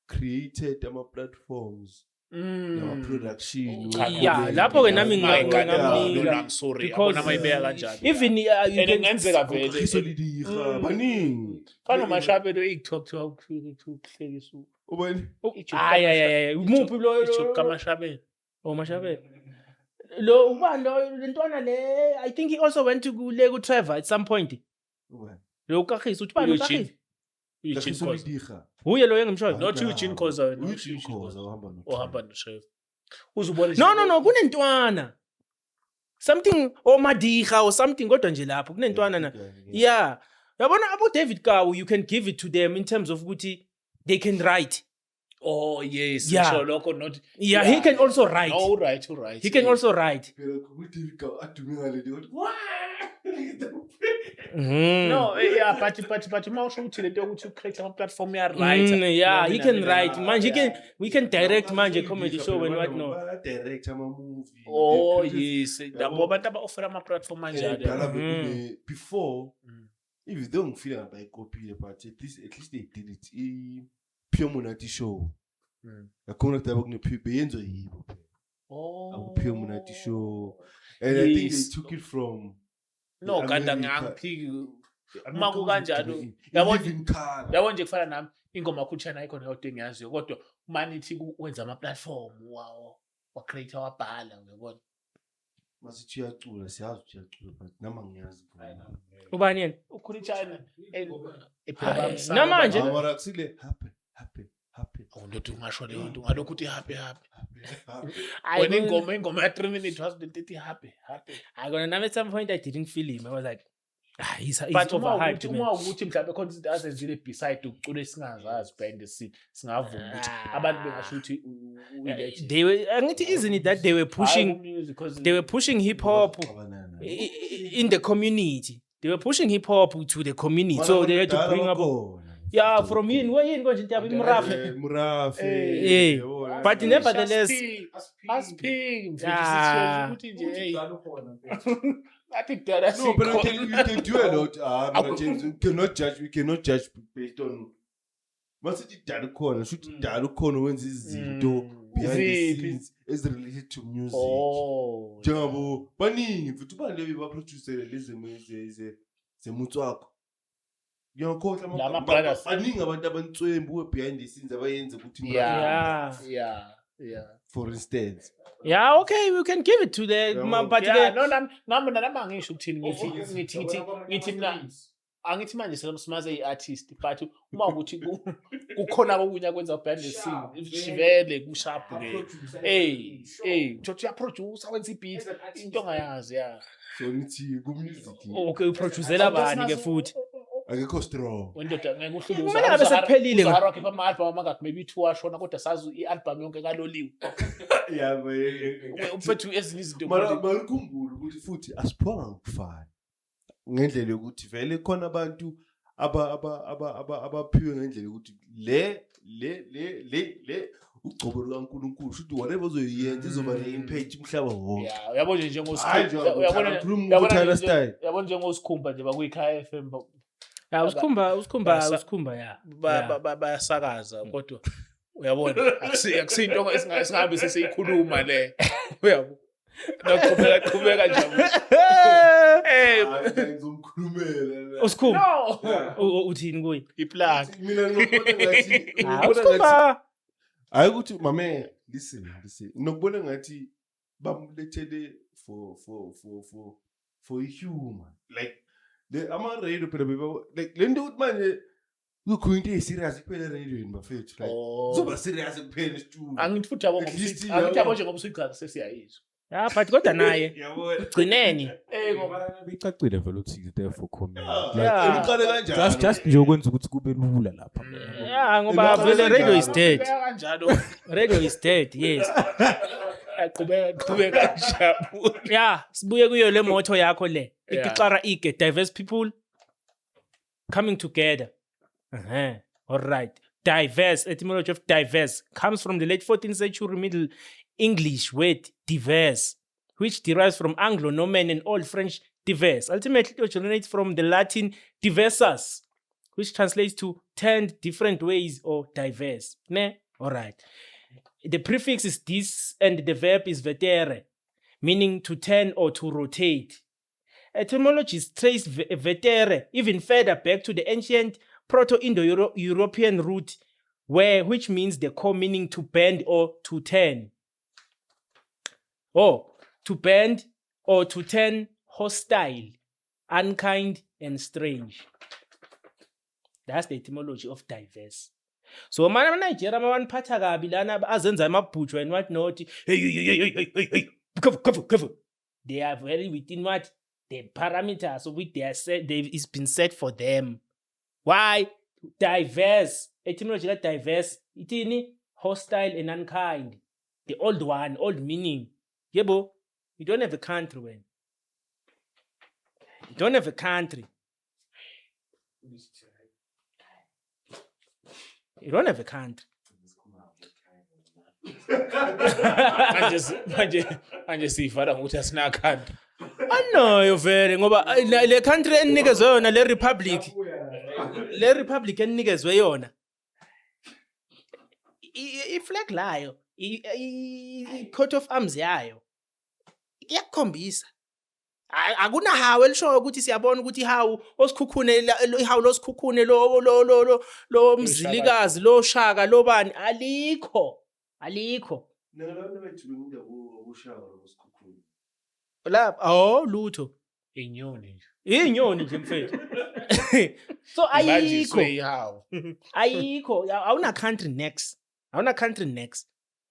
created ama platforms nama production.
Yeah, lapho ke nami
ngingamnika I'm sorry
because,
abona mayibeka kanjani
even you can
ngenzeka vele
Khisolidika baningi.
fana mashapelo ikuthiwa ukuhlekisa
Ubani?
ay umuphi lo
ijoke kamashabelo
Oh Mashabela. Lo ubani lo lentwana le I think he also went to le ku Trevor at some point.
Ubani?
Lo kakhisi uthi bani
Eugene
Khisolidika.
Uye lo engimshoyo.
not Eugene Khoza
Eugene Khoza ohamba no.
ohamba noShef Uzubona
No, kunentwana. Something or madiga or something kodwa nje lapho kunentwana na. Yeah. Yabona abo David Kawu, you can give it to them in terms of ukuthi they can write.
Oh yes,
Yeah.
so loco not.
Yeah, he can also write.
All right.
He can also write.
Phela kuDavid Kawu adume ngale nto.
No, yeah, but mawusho ukuthi lento yokuthi create ama platform ya writer.
Yeah, he can write. Manje we can direct manje comedy show and what not.
Direct ama movie.
Oh yes, labo bantu aba offer ama platform kanjalo.
Before if you don't feel like I copy but at least they did it. Pure Monati show. Akuna taba kune pure beyenzo yibo.
Oh.
Pure Monati show. And I think they took it from
No, kanda ngiphiki maku kanjalo. Yabo nje kufana nami ingoma khuthana icon yodwa engiyaziyo kodwa manithi wenza ama platform wawo wa create wabhala uyabona.
masithi uyacula siyazi ukuthi uyacula but nama ngiyazi
Ubani yena?
Ukhulitshana
Namanje
mara kusile happy
awundothi ungasho leyo nto ngalokho uthi happy
I
wena
don't-
ingoma ya 3 minutes was the happy
I gonna know at some point I didn't feel him. I was like, he's
but
overhyped, man.
uma ukuthi mhlawumbe khona izinto azenzile beside ukucula esingazazi behind the scene singavuma ukuthi abantu bengasho ukuthi uyilethe
They were, angithi, isn't it that they were pushing hip hop in the community. They were pushing hip hop to the community, so they had to bring up. Yeah, from in where you going to
Murafe.
Eh, but nevertheless,
asping
Ah.
ukuthi nje hey I think that's
No, but you can do a lot. James, we cannot judge based on. Masithi dala khona, shuthi dala khona wenza izinto behind the scenes as related to music.
oh
Njengabo baningi futhi balebi ba producer lezi zemutso wakho. Ngiyakhohlwa
Lama brothers.
baningi abantu abantswembu behind the scenes abayenza ukuthi
yeah
for instance.
yeah, okay, we can give it to the, but
yeah
the,
no nami angisho ukuthini ngithi mina angithi manje simaze i-artist but uma ukuthi kukhona okunye akwenza behind the scene shivele kusharp ke uthi uyaproduce wenza i-beat into ongayazi yeah
So nithi ku music
okay, uproducera bani ke futhi.
akekho strong.
wendoda ngeke uhlule
Kumele ngabe sekuphelile.
uzakhipha ama-album amangaki maybe 2 washona kodwa sazi i-album yonke kaloliwe
Yeah,
uphethu ezinye izinto
mara ukukhumbula ukuthi futhi asiphanga ukufana ngendlela yokuthi vele khona abantu abaphiwe ngendlela yokuthi le ugcobo lukaNkulunkulu futhi whatever ozoyenza izoba ne-impact umhlaba wonke.
yeah uyabona nje
Hayi nje ukhuluma style.
uyabona njengosikhumba nje bakuyikhaya FM
Yeah, usikhumba, yeah.
bayasakaza kodwa uyabona akusinto esingahambe sesiyikhuluma le uyabo naqhubeka nje
Ngizomkhulumela.
Usikhumba. Uthini kuye?
iplug
Mina ngibona ngathi
Usikhumba.
hayi ukuthi mame listen nokubona ngathi bamlethele for human like the ama radio phela like lento ukuthi manje kukhona into eserious kuphela radioini bafethu like zoba serious kuphela studio
angithi futhi yabo
At least
angithi yabo nje ngoba usichaza sesiyayizwa
Yeah, but kodwa naye
yabona
ugcineni.
ngoba
Bicacile vele ukuthi it's there for comedy.
Yeah.
uqale kanjani
Just nje ukwenza ukuthi kube lula lapha.
Yeah, ngoba vele radio is dead.
kanjalo
Radio is dead, yes.
qhubeka njalo
Yeah, sibuye kuyo le motto yakho le. Ikixara ike, diverse people coming together. All right. Diverse, etymology of diverse comes from the late 14th century Middle English word diverse, which derives from Anglo-Norman and Old French diverse. Ultimately, it originates from the Latin diversus, which translates to turned different ways or diverse. Ne? All right. The prefix is dis and the verb is vetere, meaning to turn or to rotate. Etymologists trace vetere even further back to the ancient Proto-Indo-European root, which means the core meaning to bend or to turn. To bend or to turn hostile, unkind, and strange. That's the etymology of diverse. So Nigeria mabaniphatha kabi lana azenza amabhutshwa and what not. Hey. Cover. They are very within what the parameters of which they are set. It's been set for them. Why? Diverse. Etymology like diverse. Itini hostile and unkind. The old one, old meaning. Yebo, you don't have a country when. You don't have a country. You don't have a country.
manje siyifana ngokuthi asinakhanda.
Anoyo vele ngoba le country enikezwe yona le republic enikezwe yona. I-flag layo, i-coat of arms yayo. Iyakhombisa. Akunahawu elishoyo ukuthi siyabona ukuthi ihawu osikhukhune ihawu losikhukhune lo mzilikazi lo shaka lo bani alikho.
Nabantu bethu bengindawo obushaka losikhukhulu.
La lutho.
Inyoni nje.
Inyoni nje mfethu. So ayikho awuna country next.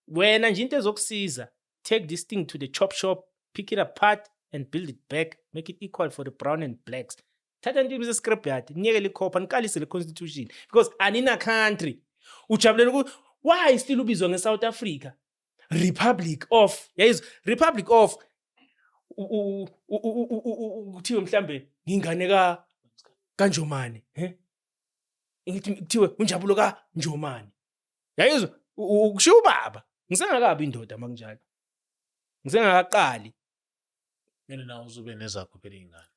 Wena nje into ezokusiza, take this thing to the chop shop, pick it apart and build it back, make it equal for the brown and blacks. Thatha nje ibize script yathi, ninikele ikhopha, nikalise le constitution because anina country. Ujabulela ukuthi why still ubizwa ngeSouth Africa? Republic of kuthiwe mhlambe ngingane kaNjomane, ngithi kuthiwe unjabulo kaNjomane. Yayizwa ukushiya ubaba, ngisengakabi indoda makunjalo. Ngisengakaqali.
Mina nawo uzube nezakho phela ingane.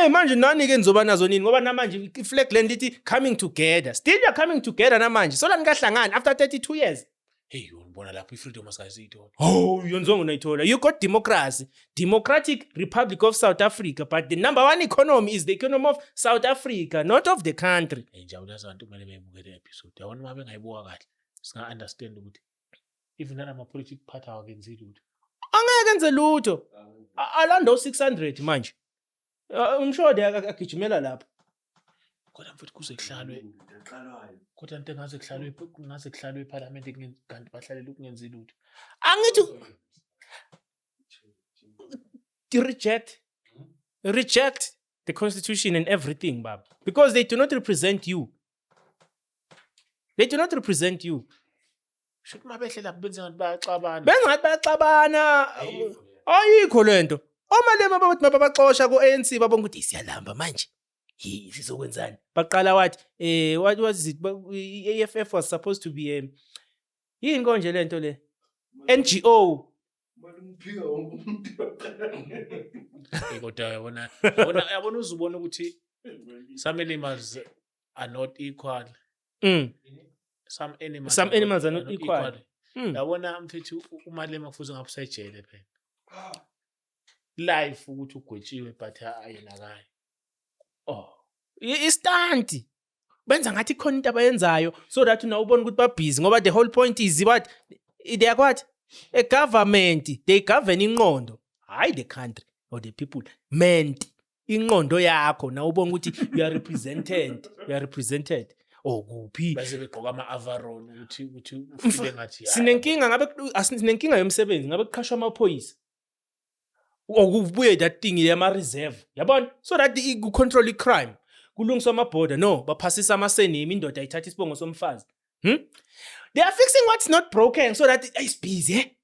Manje nani ke nizoba nazo nini ngoba namanje iflag land lithi coming together. Still you are coming together namanje. So la nikahlangana after 32 years.
Hey, unibona lapho ifreedom asayizithola.
Oh, yonzongo unayithola. You got democracy. Democratic Republic of South Africa, but the number one economy is the economy of South Africa, not of the country.
Njalo abantu kumele beyibukele episode. Yabona uma bengayibuka kahle, singa understand ukuthi even nalama political party awakenzi lutho.
Angeke enze lutho. Alando 600 manje. Umshode akagijimela lapha.
Kodwa mfethu kuze kuhlalwe. Kodwa into engaze kuhlalwe eParliament kanti bahlalela ukungenzi lutho.
Angithi reject the constitution and everything, baba, because they do not represent you.
Should mabehle lapho benze ngathi bayaxabana.
Bengathi bayaxabana. Ayikho lento. Omalema bathi mabaxoxa ku-ANC babonga ukuthi siyalamba manje. Sizokwenzani? Baqala wathi what was it? AFF was supposed to be yini konje lento le? NGO.
Kodwa yabona uzubona ukuthi some animals are not equal. Some animals are not equal. Yabona mfethu umalema kufuze ngapusejele phela. Life ukuthi ugwetshiwe but ayinakayo.
Istanti. Benza ngathi khona into abayenzayo so that una ubona ukuthi ba busy ngoba the whole point is what they are what a government, they govern inqondo, hayi the country or the people. Meant inqondo yakho na ubona ukuthi you are represented. Kuphi
base begqoka ama-overall ukuthi ufile ngathi
sinenkinga yomsebenzi ngabe kuqhashwa amaphoyisa okubuye that thing yama-reserve yabona so that ku control i-crime kulungiswa ama-border no baphasisa amasenimi indoda ayithatha isibongo somfazi. They are fixing what's not broken so that it's busy.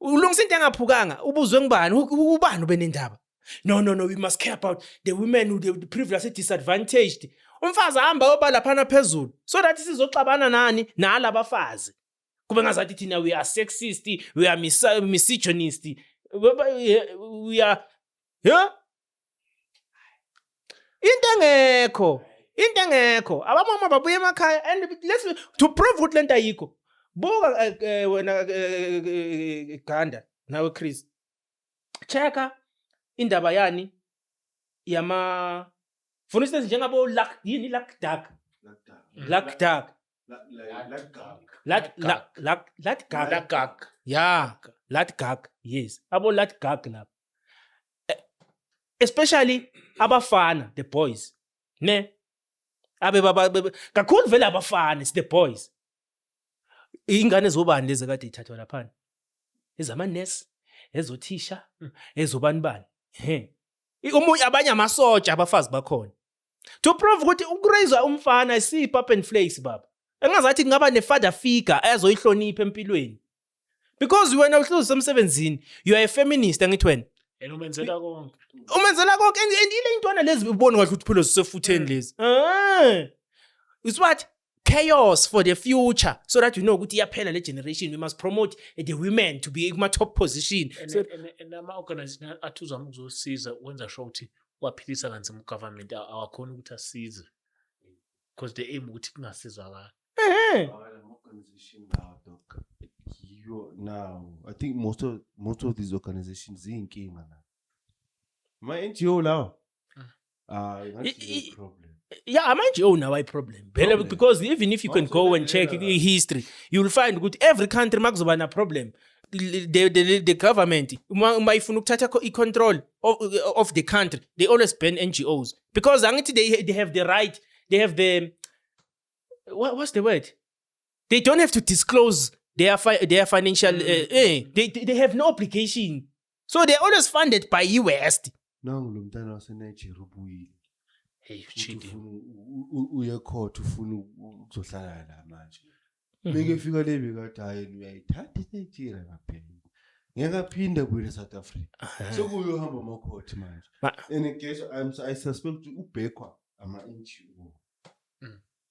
Ulungisa into engaphukanga ubuzwe ngubani ubani benendaba. No, we must care about the women who the previously disadvantaged. Umfazi ahamba yoba laphana phezulu so that sizoxabana nani nalabafazi. Kube ngazathi thina we are sexist, we are misogynist. We are into engekho abamama babuye emakhaya and let's to prove ukuthi lento ayikho buka wena Ganda nawe Chris checka indaba yani yama for instance njengabo luck yes abo Latgak lapha especially abafana the boys ne kakhulu vele abafana, it's the boys. Ingane zobani lezi kade ithathwa laphana? Ezamanesi, ezothisha, ezobani bani. Omunye abanye amasotsha abafazi bakhona. To prove ukuthi ukuraise umfana isipha up and flakes baba. Engazathi kungaba ne-father figure azoyihlonipha empilweni. Because wena uhluza emsebenzini, you are a feminist angithi wena.
And umenzela konke.
Umenzela konke and ile intwana lezi ubone kahle ukuthi phela zisefutheni lezi. It's what? Chaos for the future, so that you know ukuthi iyaphela le generation. We must promote the women to be in top position.
And ama-organization athi uzama ukuzosiza wenza sure ukuthi waphilisa kanzima ugovernment awakhona ukuthi asize. Because the aim ukuthi kungasizakala.
Organization now, I think most of these organizations zinkinga now. My NGO now. That's a problem.
Yeah, I'm NGO now a problem. Because even if you can go and check history, you will find good every country makuzoba na problem. The government mayifuna ukuthatha control of the country, they always ban NGOs because they have the right, they have the what's the word? They don't have to disclose their financial they have no obligation. So they're always funded by US.
Nangu lo mntana waseNigeria ubuyile.
Hey, cheating.
Uye court ufuna ukuzohlala la manje. Beke fika le bekathi hayi uyayithatha iNigeria ngaphela. Ngeke aphinde kuye South Africa. So kuyohamba ama court manje. And in case I suspect ubhekwa ama NGO.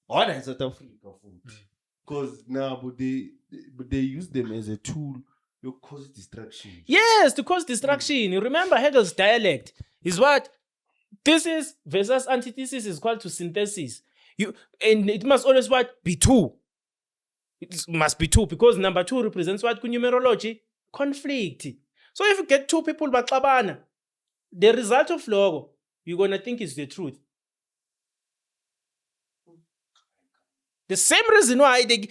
Why in South Africa futhi? Because now they use them as a tool to cause distraction.
Yes, to cause distraction. You remember Hegel's dialect is what? Thesis versus antithesis is equal to synthesis. And it must always what? Be two. It must be two because number two represents what? Numerology? Conflict. So if you get two people baxabana, the result of logo, you're going to think is the truth. The same reason why the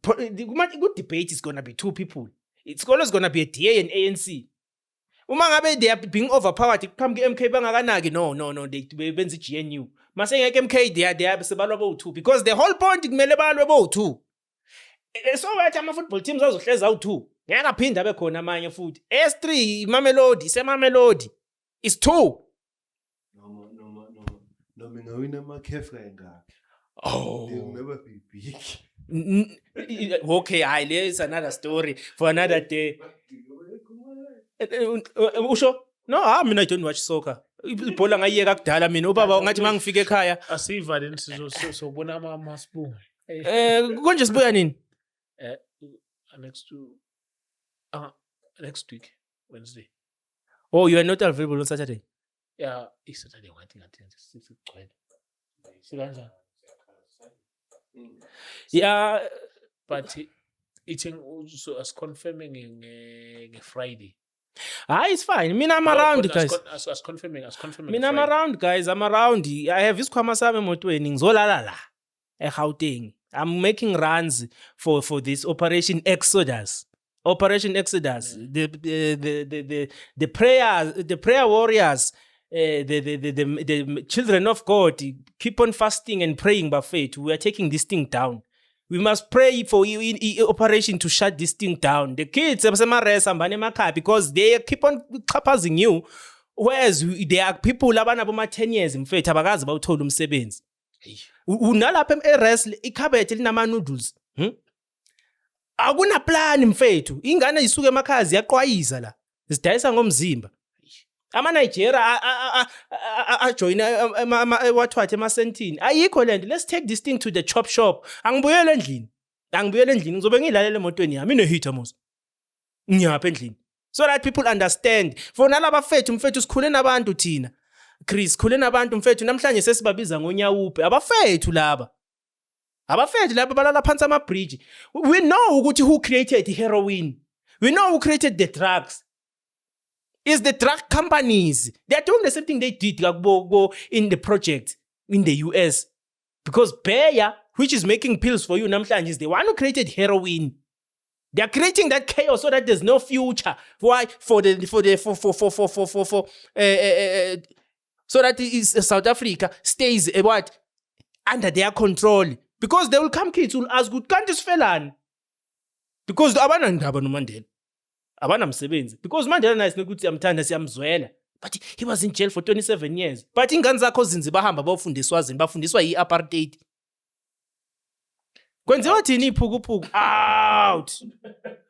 good debate is going to be two people. It's always going to be a DA and ANC. Uma ngabe they are being overpowered, come MK bangakanaki. No, they benza GNU. Mase ngeke MK they are sebalwa bo2 because the whole point kumele balwe bo2. So wathi ama football teams azohleza u2. Ngeke aphinda abe khona amanye futhi. S3 Mamelodi, seMamelodi. It's 2.
No mina wina amakefa engakho.
Oh,
They will never be big.
Okay, there's another story for another day. Usho? No, mina don't watch soccer. Ibhola ngayiyeka kudala mina ubaba ngathi mangifika ekhaya.
Asiva then sizobona ama-spoon.
Konje sibuya nini?
Next week, Wednesday.
Oh, you are not available on Saturday?
Yeah, it's Saturday. I think it's 6:20. Sikanjani?
Yeah,
But eating also as confirming in Friday.
it's fine. Mina I'm around, guys.
As confirming.
Mina I'm around, guys. I'm around. I have isikhwama sami emotweni ngizolala la eGauteng. I'm making runs for this Operation Exodus. Operation Exodus. The prayer warriors, the children of God keep on fasting and praying by faith. We are taking this thing down. We must pray for operation to shut this thing down. The kids because they keep on capazing you, whereas there are people abana 10 years in faith abakazi bawuthola umsebenzi. Unalapha eRes ikhabethe linama noodles. Akuna plan mfethu. Ingane isuke emakhazi yaqwayiza la. Zidayisa ngomzimba. Ama Nigeria join wathathe emasentini. Ayikho lento. Let's take this thing to the chop shop. Angibuyele endlini. Ngizobe ngilalela emotweni yami ine-heater mos. Ngiyapha endlini. So that people understand. For nalaba mfethu sikhule nabantu thina. Chris, sikhule nabantu mfethu namhlanje sesibabiza ngonyawupe. Abafethu laba balala phansi ama-bridge. We know ukuthi who created heroin. We know who created the drugs. It's the drug companies. They are doing the same thing they did in the project in the US. Because Bayer, which is making pills for you namhlanje, is the one who created heroin. They are creating that chaos so that there's no future. Why? So that South Africa stays what? under their control. Because there will come kids who will ask, can't you spell? Because abanandaba noMandela. Abanamsebenzi. Because Mandela naye sinokuthi yamthanda siyamzwela. But he was in jail for 27 years. But ingane zakho zinzi bahamba bafundiswa zini bafundiswa yi-apartheid. Kwenziwa thini iphukuphuku? Out.